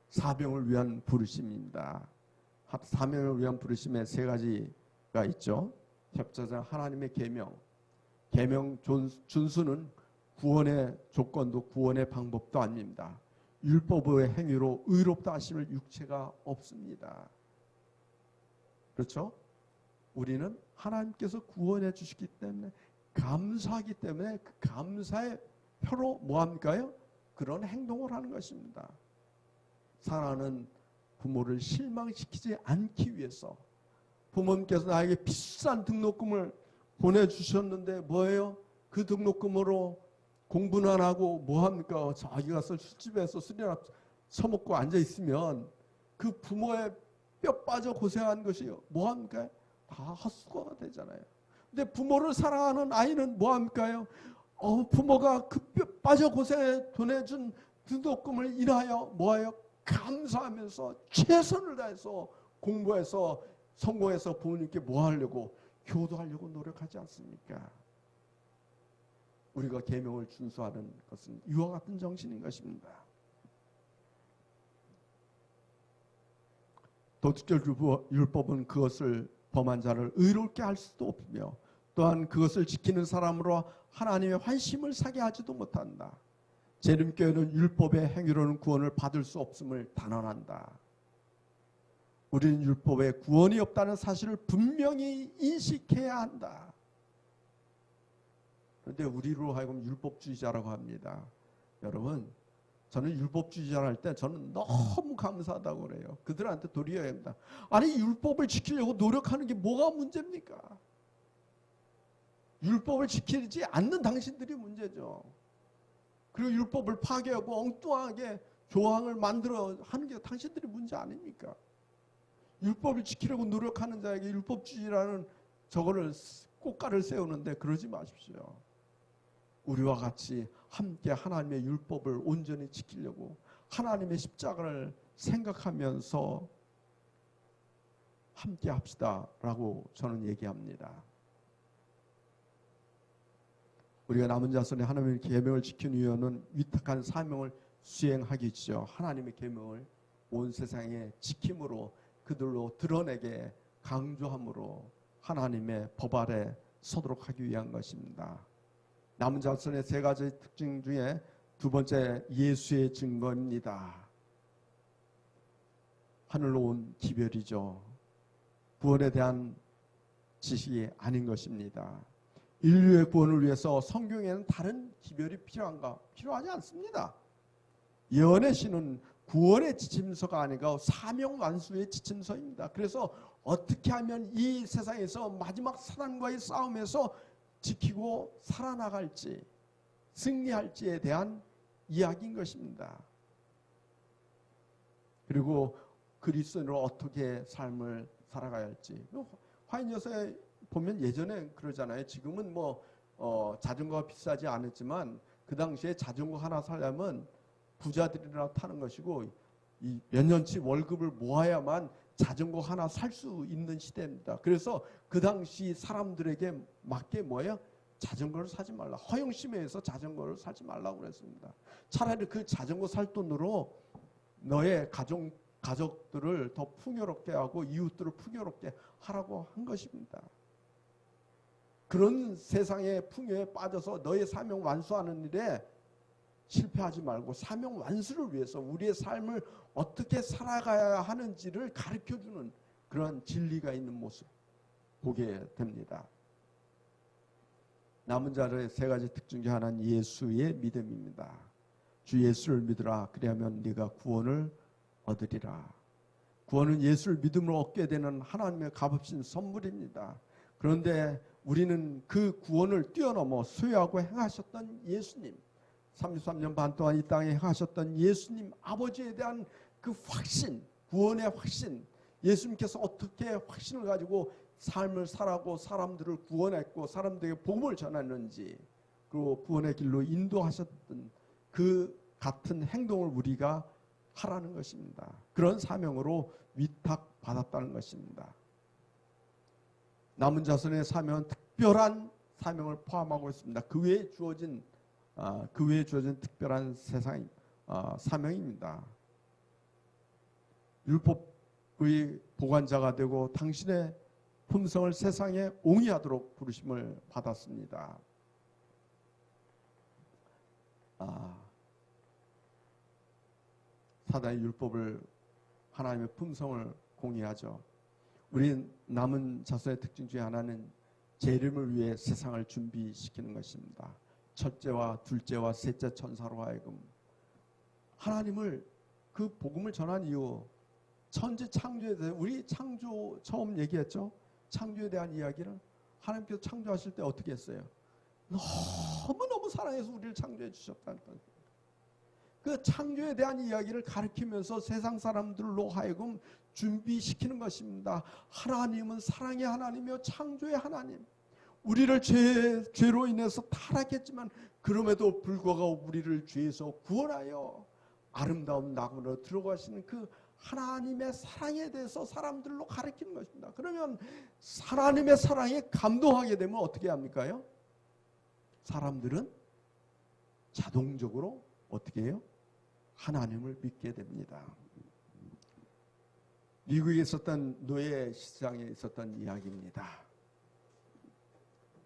사명을 위한 부르심입니다. 사명을 위한 부르심에 세 가지가 있죠. 첫째는 하나님의 계명. 계명 준수는 구원의 조건도 구원의 방법도 아닙니다. 율법의 행위로 의롭다 하심을 육체가 없습니다. 그렇죠? 우리는 하나님께서 구원해 주시기 때문에, 감사하기 때문에 그 감사의 표로 뭐합니까요? 그런 행동을 하는 것입니다. 사랑하는 부모를 실망시키지 않기 위해서, 부모님께서 나에게 비싼 등록금을 보내주셨는데 뭐예요? 그 등록금으로 공부는 안 하고 뭐합니까? 자기가 술집에서 술이나 처먹고 앉아있으면 그 부모의 뼈 빠져 고생한 것이 뭐합니까? 다 헛수고가 되잖아요. 근데 부모를 사랑하는 아이는 뭐합니까? 부모가 그 뼈 빠져 고생해 보내준 등록금을 인하여 뭐예요? 감사하면서 최선을 다해서 공부해서 성공해서 부모님께 뭐 하려고? 효도하려고 노력하지 않습니까? 우리가 계명을 준수하는 것은 이와 같은 정신인 것입니다. 도덕적 율법은 그것을 범한 자를 의롭게 할 수도 없으며, 또한 그것을 지키는 사람으로 하나님의 환심을 사게 하지도 못한다. 재림교회는 율법의 행위로는 구원을 받을 수 없음을 단언한다. 우리는 율법에 구원이 없다는 사실을 분명히 인식해야 한다. 그런데 우리로 하여금 율법주의자라고 합니다. 여러분, 저는 율법주의자를 할 때 저는 너무 감사하다고 그래요. 그들한테 도리어야 합니다. 아니, 율법을 지키려고 노력하는 게 뭐가 문제입니까? 율법을 지키지 않는 당신들이 문제죠. 그리고 율법을 파괴하고 엉뚱하게 조항을 만들어 하는 게 당신들이 문제 아닙니까? 율법을 지키려고 노력하는 자에게 율법주의라는 저거를 꽃가를 세우는데 그러지 마십시오. 우리와 같이 함께 하나님의 율법을 온전히 지키려고 하나님의 십자가를 생각하면서 함께 합시다라고 저는 얘기합니다. 우리가 남은 자손의 하나님의 계명을 지키는 이유는 위탁한 사명을 수행하기죠. 하나님의 계명을 온 세상에 지킴으로, 그들로 드러내게 강조함으로 하나님의 법 아래 서도록 하기 위한 것입니다. 남은 자손의 세 가지 특징 중에 두 번째, 예수의 증거입니다. 하늘로 온 기별이죠. 구원에 대한 지식이 아닌 것입니다. 인류의 구원을 위해서 성경에는 다른 기별이 필요한가? 필요하지 않습니다. 예언의 신은 구원의 지침서가 아니고 사명 완수의 지침서입니다. 그래서 어떻게 하면 이 세상에서 마지막 사단과의 싸움에서 지키고 살아나갈지, 승리할지에 대한 이야기인 것입니다. 그리고 그리스도인으로 어떻게 삶을 살아가야 할지. 화인여사에 보면 예전에 그러잖아요. 지금은 자전거가 비싸지 않았지만 그 당시에 자전거 하나 사려면 부자들이나 타는 것이고, 이 몇 년치 월급을 모아야만 자전거 하나 살 수 있는 시대입니다. 그래서 그 당시 사람들에게 맞게 뭐예요? 자전거를 사지 말라. 허영심에 의해서 자전거를 사지 말라고 그랬습니다. 차라리 그 자전거 살 돈으로 너의 가족들을 더 풍요롭게 하고 이웃들을 풍요롭게 하라고 한 것입니다. 그런 세상의 풍요에 빠져서 너의 사명 완수하는 일에 실패하지 말고 사명 완수를 위해서 우리의 삶을 어떻게 살아가야 하는지를 가르쳐주는 그런 진리가 있는 모습 보게 됩니다. 남은 자의 세 가지 특징 중 하나는 예수의 믿음입니다. 주 예수를 믿으라. 그리하면 네가 구원을 얻으리라. 구원은 예수를 믿음으로 얻게 되는 하나님의 값없인 선물입니다. 그런데 우리는 그 구원을 뛰어넘어 수여하고 행하셨던 예수님, 33년 반 동안 이 땅에 행하셨던 예수님 아버지에 대한 그 확신, 구원의 확신, 예수님께서 어떻게 확신을 가지고 삶을 살아고 사람들을 구원했고 사람들에게 복음을 전했는지, 그리고 구원의 길로 인도하셨던 그 같은 행동을 우리가 하라는 것입니다. 그런 사명으로 위탁받았다는 것입니다. 남은 자손의 사명은 특별한 사명을 포함하고 있습니다. 그 외에 주어진 특별한 세상 사명입니다. 율법의 보관자가 되고 당신의 품성을 세상에 옹이하도록 부르심을 받았습니다. 사단의 율법을 하나님의 품성을 공유하죠. 우리 남은 자손의 특징 중에 하나는 재림을 위해 세상을 준비시키는 것입니다. 첫째와 둘째와 셋째 천사로 하여금 하나님을 그 복음을 전한 이후 천지 창조에 대해 우리 창조 처음 얘기했죠. 창조에 대한 이야기를 하나님께서 창조하실 때 어떻게 했어요? 너무너무 사랑해서 우리를 창조해 주셨다는 거예요. 그 창조에 대한 이야기를 가르치면서 세상 사람들로 하여금 준비시키는 것입니다. 하나님은 사랑의 하나님이요 창조의 하나님. 우리를 죄로 인해서 타락했지만 그럼에도 불구하고 우리를 죄에서 구원하여 아름다운 낙원으로 들어가시는 그 하나님의 사랑에 대해서 사람들로 가르치는 것입니다. 그러면 하나님의 사랑에 감동하게 되면 어떻게 합니까요? 사람들은 자동적으로 어떻게 해요? 하나님을 믿게 됩니다. 미국에 있었던 노예 시장에 있었던 이야기입니다.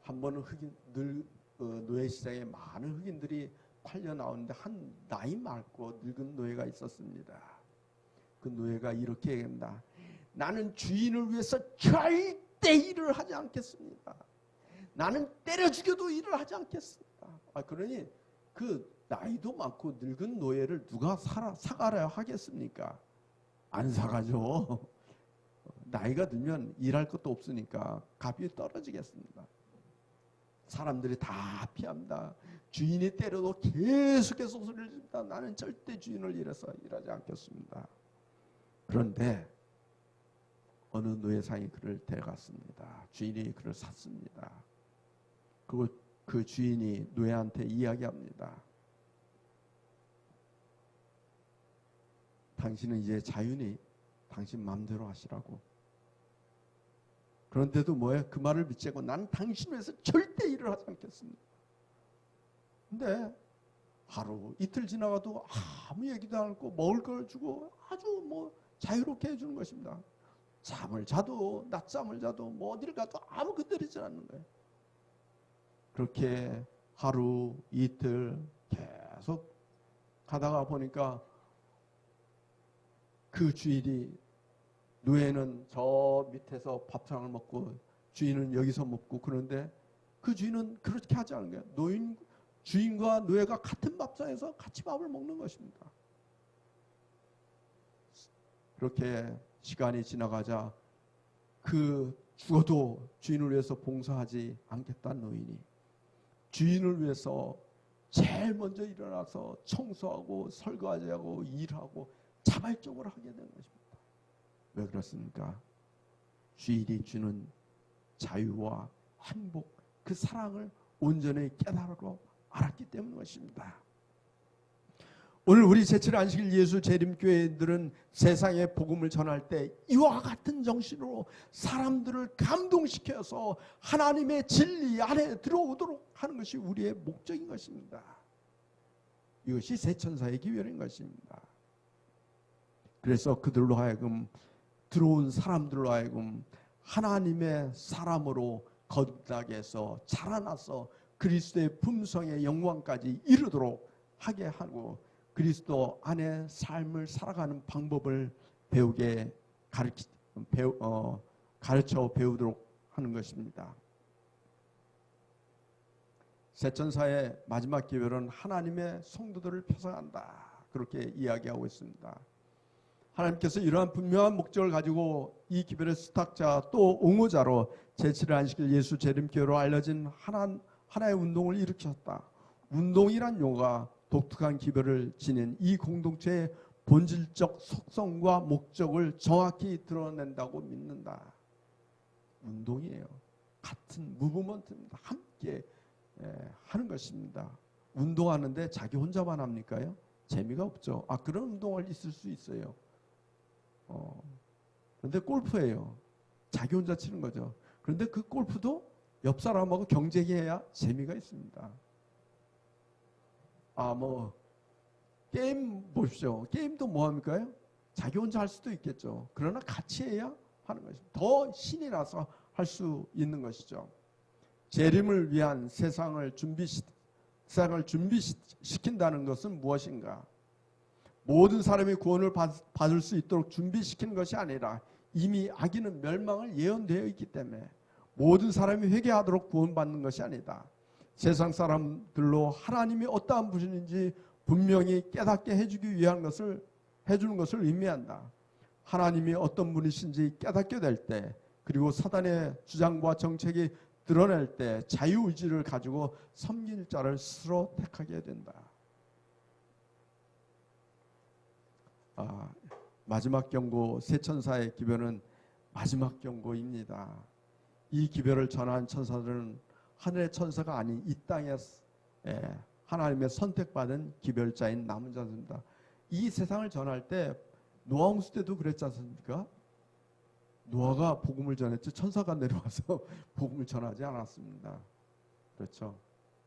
한 번은 노예 시장에 많은 흑인들이 팔려 나오는데 한 나이 많고 늙은 노예가 있었습니다. 그 노예가 이렇게 얘기합니다. 나는 주인을 위해서 절대 일을 하지 않겠습니다. 나는 때려 죽여도 일을 하지 않겠습니다. 그러니 그 나이도 많고 늙은 노예를 누가 사가려 하겠습니까? 안 사가죠. 나이가 들면 일할 것도 없으니까 값이 떨어지겠습니다. 사람들이 다 피합니다. 주인이 때려도 계속해서 소리를 칩니다. 나는 절대 주인을 일해서 일하지 않겠습니다. 그런데 어느 노예상이 그를 데려갔습니다. 주인이 그를 샀습니다. 그리고 그 주인이 노예한테 이야기합니다. 당신은 이제 자유니 당신 마음대로 하시라고. 그런데도 뭐예요? 그 말을 믿지 않고 나는 당신을 위해서 절대 일을 하지 않겠습니다. 근데 하루 이틀 지나가도 아무 얘기도 안 하고 먹을 걸 주고 아주 자유롭게 해주는 것입니다. 잠을 자도 낮잠을 자도 어디를 가도 아무 건드리지 않는 거예요. 그렇게 하루 이틀 계속 가다가 보니까 그 주인이 노예는 저 밑에서 밥상을 먹고 주인은 여기서 먹고 그런데 그 주인은 그렇게 하지 않은 거예요. 주인과 노예가 같은 밥상에서 같이 밥을 먹는 것입니다. 그렇게 시간이 지나가자 그 죽어도 주인을 위해서 봉사하지 않겠다는 노인이 주인을 위해서 제일 먼저 일어나서 청소하고 설거지하고 일하고 자발적으로 하게 되는 것입니다. 왜 그렇습니까? 주인이 주는 자유와 행복, 그 사랑을 온전히 깨달으러 알았기 때문인 것입니다. 오늘 우리 제7회 안식일 예수 재림교회들은 세상에 복음을 전할 때 이와 같은 정신으로 사람들을 감동시켜서 하나님의 진리 안에 들어오도록 하는 것이 우리의 목적인 것입니다. 이것이 세천사의 기별인 것입니다. 그래서 그들로 하여금 들어온 사람들로 하여금 하나님의 사람으로 거듭나게 해서 자라나서 그리스도의 품성의 영광까지 이르도록 하게 하고 그리스도 안에 삶을 살아가는 방법을 가르쳐 배우도록 하는 것입니다. 세천사의 마지막 기별은 하나님의 성도들을 표상한다. 그렇게 이야기하고 있습니다. 하나님께서 이러한 분명한 목적을 가지고 이 기별의 수탁자 또 옹호자로 제7회 안식일 예수 재림교회로 알려진 하나의 운동을 일으켰다. 운동이란 용어가 독특한 기별을 지닌 이 공동체의 본질적 속성과 목적을 정확히 드러낸다고 믿는다. 운동이에요. 같은 무브먼트입니다. 함께 하는 것입니다. 운동하는데 자기 혼자만 합니까요? 재미가 없죠. 그런 운동을 있을 수 있어요. 그런데 골프예요. 자기 혼자 치는 거죠. 그런데 그 골프도 옆 사람하고 경쟁해야 재미가 있습니다. 뭐 게임 보십시오. 게임도 뭐 합니까요? 자기 혼자 할 수도 있겠죠. 그러나 같이 해야 하는 것입니다. 더 신이 나서 할 수 있는 것이죠. 재림을 위한 세상을 준비시킨다는 것은 무엇인가? 모든 사람이 구원을 받을 수 있도록 준비시키는 것이 아니라 이미 악인은 멸망을 예언되어 있기 때문에 모든 사람이 회개하도록 구원받는 것이 아니다. 세상 사람들로 하나님이 어떠한 분인지 분명히 깨닫게 해주기 위한 것을 해주는 것을 의미한다. 하나님이 어떤 분이신지 깨닫게 될 때, 그리고 사단의 주장과 정책이 드러낼 때 자유의지를 가지고 섬길 자를 스스로 택하게 된다. 마지막 경고 세 천사의 기별은 마지막 경고입니다. 이 기별을 전한 천사들은 하늘의 천사가 아닌 이 땅에 하나님의 선택받은 기별자인 남은 자들입니다. 이 세상을 전할 때 노아 홍수 때도 그랬지 않습니까? 노아가 복음을 전했지 천사가 내려와서 복음을 전하지 않았습니다. 그렇죠.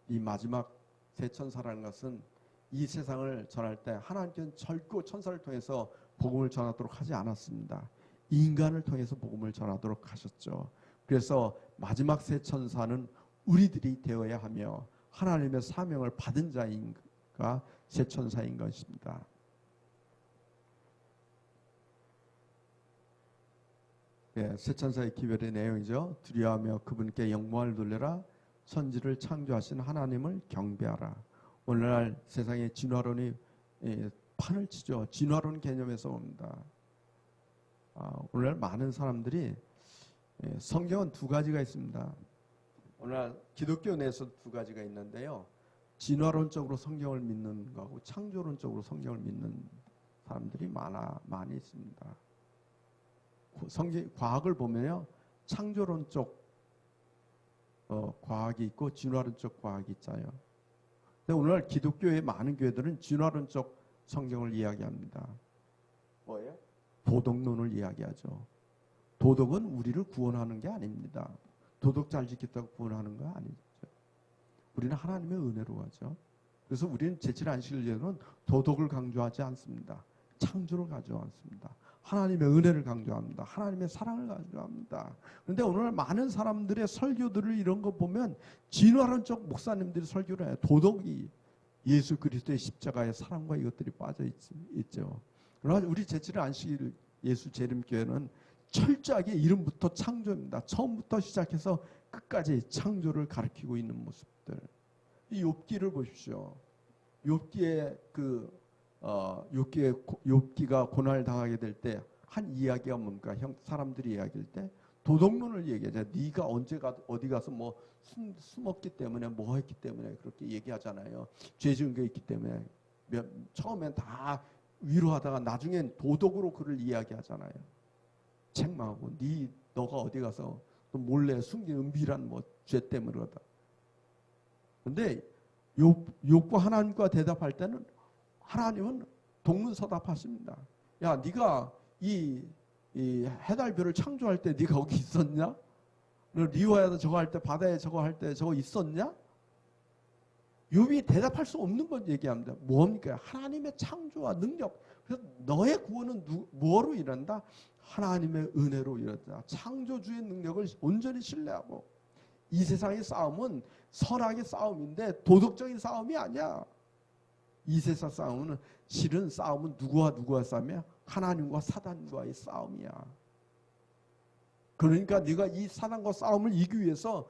이 마지막 세 천사라는 것은 이 세상을 전할 때 하나님께는 절코 천사를 통해서 복음을 전하도록 하지 않았습니다. 인간을 통해서 복음을 전하도록 하셨죠. 그래서 마지막 세 천사는 우리들이 되어야 하며 하나님의 사명을 받은 자인가 세 천사인 것입니다. 세 천사의 기별의 내용이죠. 두려워하며 그분께 영광을 돌려라. 천지를 창조하신 하나님을 경배하라. 오늘날 세상에 진화론이 판을 치죠. 진화론 개념에서 옵니다. 오늘날 많은 사람들이 성경은 두 가지가 있습니다. 오늘날 기독교 내에서 두 가지가 있는데요. 진화론적으로 성경을 믿는 거하고 창조론적으로 성경을 믿는 사람들이 많이 있습니다. 과학을 보면요, 창조론 쪽 과학이 있고 진화론 쪽 과학이 있잖아요. 근데 오늘 기독교의 많은 교회들은 진화론 쪽 성경을 이야기합니다. 뭐예요? 도덕론을 이야기하죠. 도덕은 우리를 구원하는 게 아닙니다. 도덕 잘 지켰다고 구원하는 거 아니죠. 우리는 하나님의 은혜로 가죠. 그래서 우리는 제칠 안식일 예는 도덕을 강조하지 않습니다. 창조를 가져왔습니다. 하나님의 은혜를 강조합니다. 하나님의 사랑을 강조합니다. 그런데 오늘 많은 사람들의 설교들을 이런 거 보면 진화론적 목사님들이 설교를 해요. 도덕이 예수 그리스도의 십자가의 사랑과 이것들이 빠져 있죠. 그러나 우리 제칠 안식일 예수 재림교회는 철저하게 이름부터 창조입니다. 처음부터 시작해서 끝까지 창조를 가리키고 있는 모습들. 이 욥기를 보십시오. 욥기의 욥기가 고난을 당하게 될 때 한 이야기가 뭡니까? 사람들이 이야기할 때 도덕론을 얘기하죠. 네가 언제 어디 가서 뭐 숨었기 때문에 뭐 했기 때문에 그렇게 얘기하잖아요. 죄 지은 게 있기 때문에. 처음엔 다 위로하다가 나중엔 도덕으로 그를 이야기하잖아요. 책망하고 너가 어디 가서 또 몰래 숨긴 은밀한 뭐 죄 때문에 그러다. 그런데 욥과 하나님과 대답할 때는 하나님은 동문서답하십니다. 야, 네가 이 해달별을 창조할 때 네가 거기 있었냐? 너 리와에서 저거 할 때 바다에 저거 할 때 저거 있었냐? 욥이 대답할 수 없는 것 얘기합니다. 뭡니까? 하나님의 창조와 능력. 그래서 너의 구원은 뭐로 일한다? 하나님의 은혜로 일한다. 창조주의 능력을 온전히 신뢰하고 이 세상의 싸움은 선악의 싸움인데 도덕적인 싸움이 아니야. 이 세상 싸움은 실은 싸움은 누구와 싸움이야? 하나님과 사단과의 싸움이야. 그러니까 네가 이 사단과 싸움을 이기기 위해서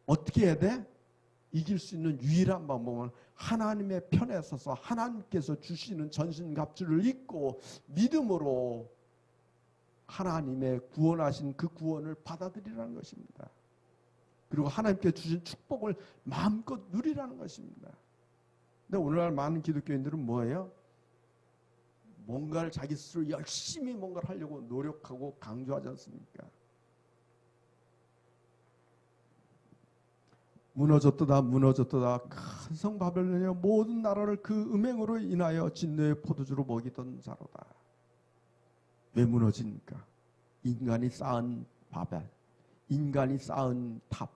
어떻게 해야 돼? 이길 수 있는 유일한 방법은 하나님의 편에 서서 하나님께서 주시는 전신갑주를 입고 믿음으로 하나님의 구원하신 그 구원을 받아들이라는 것입니다. 그리고 하나님께 주신 축복을 마음껏 누리라는 것입니다. 근데 오늘날 많은 기독교인들은 뭐예요? 뭔가를 자기 스스로 열심히 뭔가를 하려고 노력하고 강조하지 않습니까? 무너졌도다 무너졌도다. 큰 성 바벨론이여 모든 나라를 그 음행으로 인하여 진노의 포도주로 먹이던 자로다. 왜 무너집니까? 인간이 쌓은 바벨, 인간이 쌓은 탑.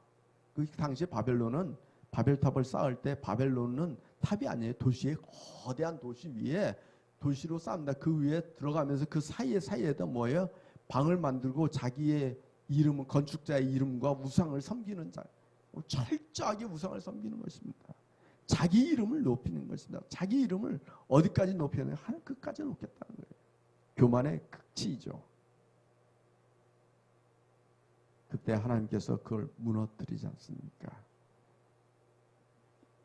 그 당시에 바벨론은 바벨탑을 쌓을 때 바벨론은 탑이 아니에요. 도시의 거대한 도시 위에 도시로 쌓습니다. 그 위에 들어가면서 그 사이에다 뭐예요? 방을 만들고 자기의 이름, 건축자의 이름과 우상을 섬기는 자. 철저하게 우상을 섬기는 것입니다. 자기 이름을 높이는 것입니다. 자기 이름을 어디까지 높이느냐? 하나님 끝까지 높겠다는 거예요. 교만의 극치이죠. 그때 하나님께서 그걸 무너뜨리지 않습니까?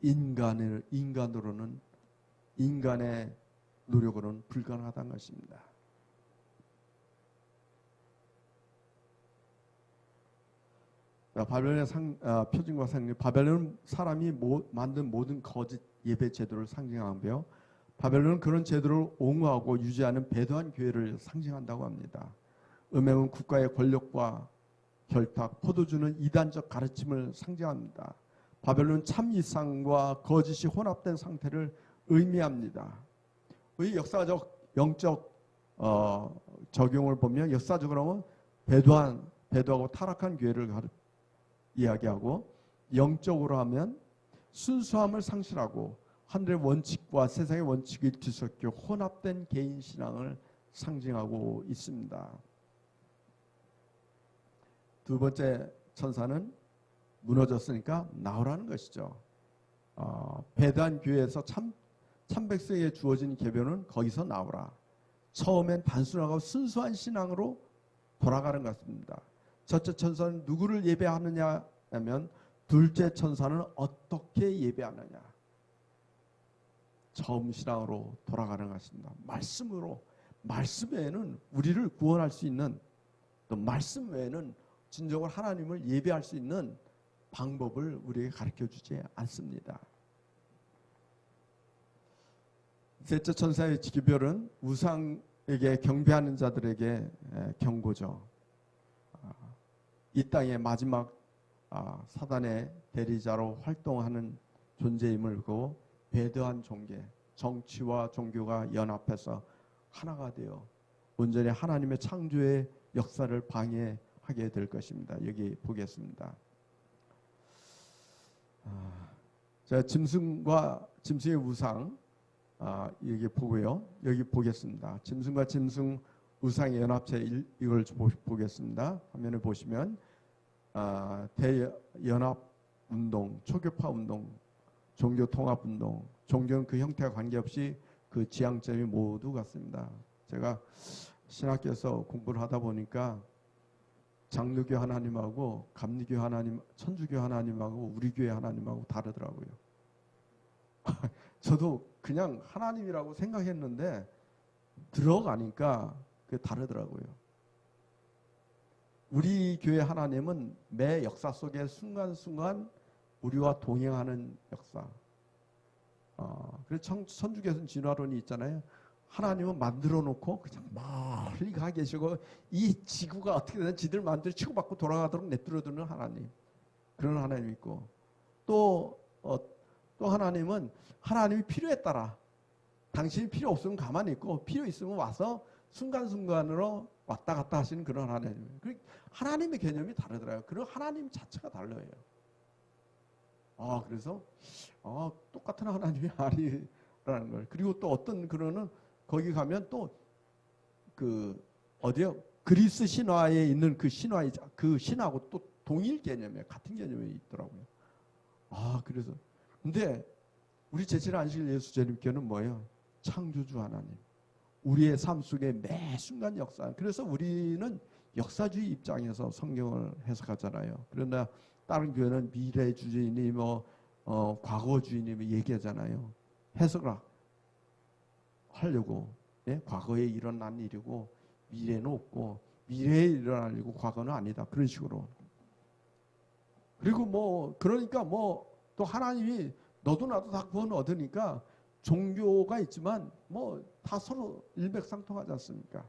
인간으로는, 인간의 노력으로는 불가능하다는 것입니다. 바벨론의 표징과 상징. 바벨론은 사람이 만든 모든 거짓 예배 제도를 상징하고요. 바벨론은 그런 제도를 옹호하고 유지하는 배도한 교회를 상징한다고 합니다. 음행은 국가의 권력과 결탁, 포도주는 이단적 가르침을 상징합니다. 바벨론은 참 이상과 거짓이 혼합된 상태를 의미합니다. 우리 역사적 영적 적용을 보면 역사적으로 하면 배도하고 타락한 교회를 이야기하고, 영적으로 하면 순수함을 상실하고 하늘의 원칙과 세상의 원칙을 뒤섞여 혼합된 개인 신앙을 상징하고 있습니다. 두 번째 천사는 무너졌으니까 나오라는 것이죠. 배단 교회에서 참 백성에게 주어진 계명은 거기서 나오라. 처음엔 단순하고 순수한 신앙으로 돌아가는 것 같습니다. 첫째 천사는 누구를 예배하느냐 하면 둘째 천사는 어떻게 예배하느냐. 처음 신앙으로 돌아가는 것 같습니다. 말씀으로, 말씀 외에는 우리를 구원할 수 있는, 또 말씀 외에는 진정으로 하나님을 예배할 수 있는 방법을 우리에게 가르쳐주지 않습니다. 셋째 천사의 기별은 우상에게 경배하는 자들에게 경고죠. 이 땅의 마지막 사단의 대리자로 활동하는 존재임을 그 배도한 종교, 정치와 종교가 연합해서 하나가 되어 온전히 하나님의 창조의 역사를 방해하게 될 것입니다. 여기 보겠습니다. 자, 짐승의 우상 여기 보고요. 여기 보겠습니다. 짐승과 짐승 우상의 연합체, 이걸 보겠습니다. 화면을 보시면 대연합운동, 초교파운동, 종교통합운동, 종교는 그 형태와 관계없이 그 지향점이 모두 같습니다. 제가 신학교에서 공부를 하다 보니까 장로교 하나님하고 감리교 하나님, 천주교 하나님하고 우리 교회 하나님하고 다르더라고요. 저도 그냥 하나님이라고 생각했는데 들어가니까 그게 다르더라고요. 우리 교회 하나님은 매 역사 속에 순간순간 우리와 동행하는 역사. 그래서 천주교에서는 진화론이 있잖아요. 하나님은 만들어 놓고 그냥 멀리 가 계시고 이 지구가 어떻게 되든 지들 마음대로 치고받고 돌아가도록 내버려두는 하나님. 그런 하나님이 있고, 또 하나님은 하나님이 필요에 따라 당신이 필요 없으면 가만히 있고 필요 있으면 와서 순간순간으로 왔다 갔다 하시는 그런 하나님이에요. 하나님의 개념이 다르더라고요. 그런 하나님 자체가 달라요. 그래서 똑같은 하나님이 아니라는 걸. 그리고 또 어떤 그러는 거기 가면 또 어디요? 그리스 신화에 있는 그 신하고 또 동일 개념이에요. 같은 개념이 있더라고요. 그래서 근데 우리 제7 안식일 예수 재림교는 뭐예요? 창조주 하나님. 우리의 삶 속에 매 순간 역사. 그래서 우리는 역사주의 입장에서 성경을 해석하잖아요. 그러나 다른 교회는 미래주의니 과거주의니 얘기하잖아요. 해석을 하려고. 과거에 일어난 일이고 미래는 없고 미래에 일어날 일이고 과거는 아니다. 그런 식으로. 그리고 그러니까 또 하나님이 너도 나도 다 구원 얻으니까 종교가 있지만 다 서로 일맥상통하지 않습니까?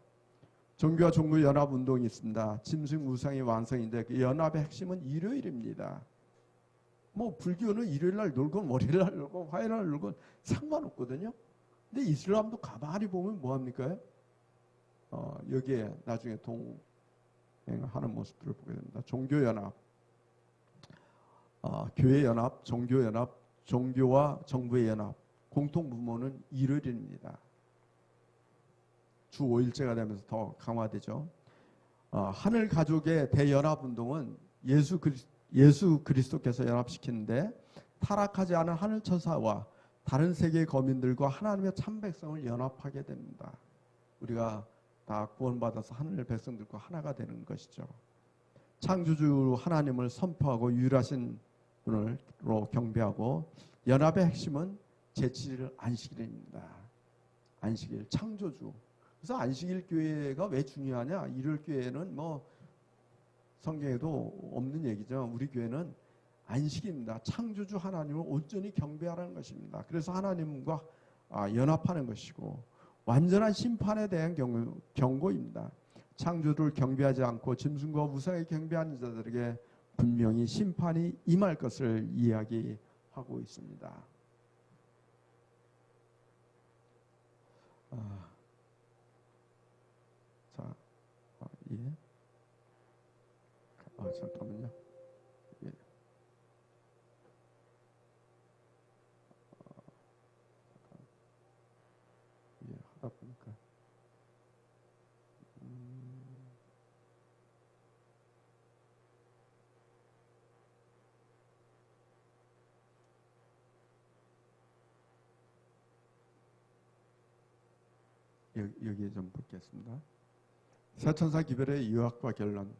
종교와 종교 연합 운동이 있습니다. 짐승 우상의 완성인데 그 연합의 핵심은 일요일입니다. 뭐 불교는 일요일 날 놀고 월요일 날 놀고 화요일 날 놀고 상관없거든요. 근데 이슬람도 가만히 보면 뭐합니까? 여기에 나중에 동행하는 모습들을 보게 됩니다. 종교연합, 교회연합, 종교연합, 종교와 정부의 연합, 공통부모는 일요일입니다. 주 5일제가 되면서 더 강화되죠. 하늘 가족의 대연합운동은 예수 그리스도께서 연합시키는데 타락하지 않은 하늘 천사와 다른 세계의 거민들과 하나님의 참 백성을 연합하게 됩니다. 우리가 다 구원받아서 하늘 백성들과 하나가 되는 것이죠. 창조주 하나님을 선포하고 유일하신 분으로 경배하고 연합의 핵심은 제7일 안식일입니다. 안식일, 창조주. 그래서 안식일 교회가 왜 중요하냐? 일요일 교회는 뭐 성경에도 없는 얘기죠. 우리 교회는 안식입니다. 창조주 하나님을 온전히 경배하라는 것입니다. 그래서 하나님과 연합하는 것이고 완전한 심판에 대한 경고입니다. 창조주를 경배하지 않고 짐승과 우상에 경배하는 자들에게 분명히 심판이 임할 것을 이야기하고 있습니다. 자, 예. 잠깐만요. 예. 예, 하다 보니까. 여기에 좀 붙겠습니다. 새천사 기별의 유학과 결론.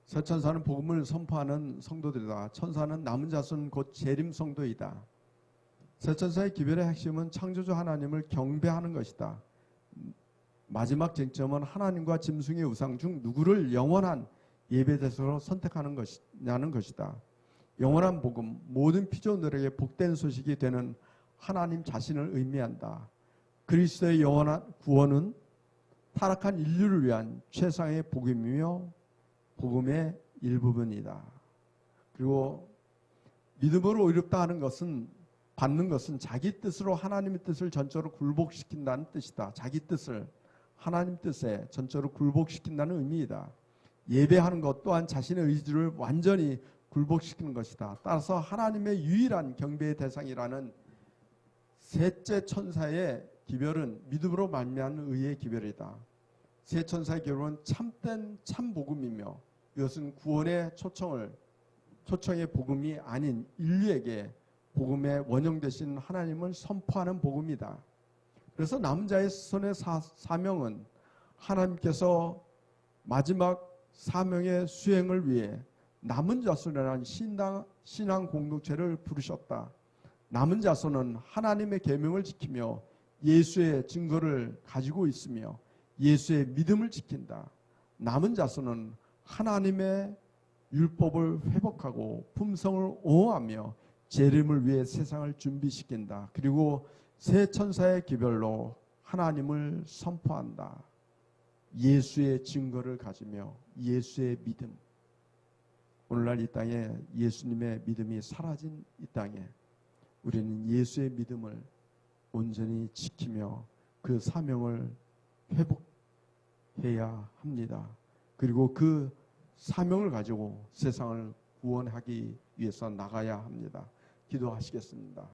새천사는 복음을 선포하는 성도들이다. 천사는 남은 자손 곧 재림 성도이다. 새천사의 기별의 핵심은 창조주 하나님을 경배하는 것이다. 마지막 쟁점은 하나님과 짐승의 우상 중 누구를 영원한 예배대상으로 선택하는 것이냐는 것이다. 영원한 복음, 모든 피조물에게 복된 소식이 되는 하나님 자신을 의미한다. 그리스도의 영원한 구원은 타락한 인류를 위한 최상의 복음이며 복음의 일부분이다. 그리고 믿음으로 의롭다 하는 것은 받는 것은 자기 뜻으로 하나님의 뜻을 전적으로 굴복시킨다는 뜻이다. 자기 뜻을 하나님 뜻에 전적으로 굴복시킨다는 의미이다. 예배하는 것 또한 자신의 의지를 완전히 굴복시키는 것이다. 따라서 하나님의 유일한 경배의 대상이라는 셋째 천사의 기별은 믿음으로 말미암는 의의 기별이다. 세 천사의 기별은 참된 참복음이며 이것은 구원의 초청의 복음이 아닌 인류에게 복음의 원형 되신 하나님을 선포하는 복음이다. 그래서 남은 자의 손의 사명은 하나님께서 마지막 사명의 수행을 위해 남은 자손이라는 신앙 공동체를 부르셨다. 남은 자손은 하나님의 계명을 지키며 예수의 증거를 가지고 있으며 예수의 믿음을 지킨다. 남은 자손은 하나님의 율법을 회복하고 품성을 옹호하며 재림을 위해 세상을 준비시킨다. 그리고 세 천사의 기별로 하나님을 선포한다. 예수의 증거를 가지며 예수의 믿음. 오늘날 이 땅에 예수님의 믿음이 사라진 이 땅에 우리는 예수의 믿음을 온전히 지키며 그 사명을 회복해야 합니다. 그리고 그 사명을 가지고 세상을 구원하기 위해서 나가야 합니다. 기도하시겠습니다.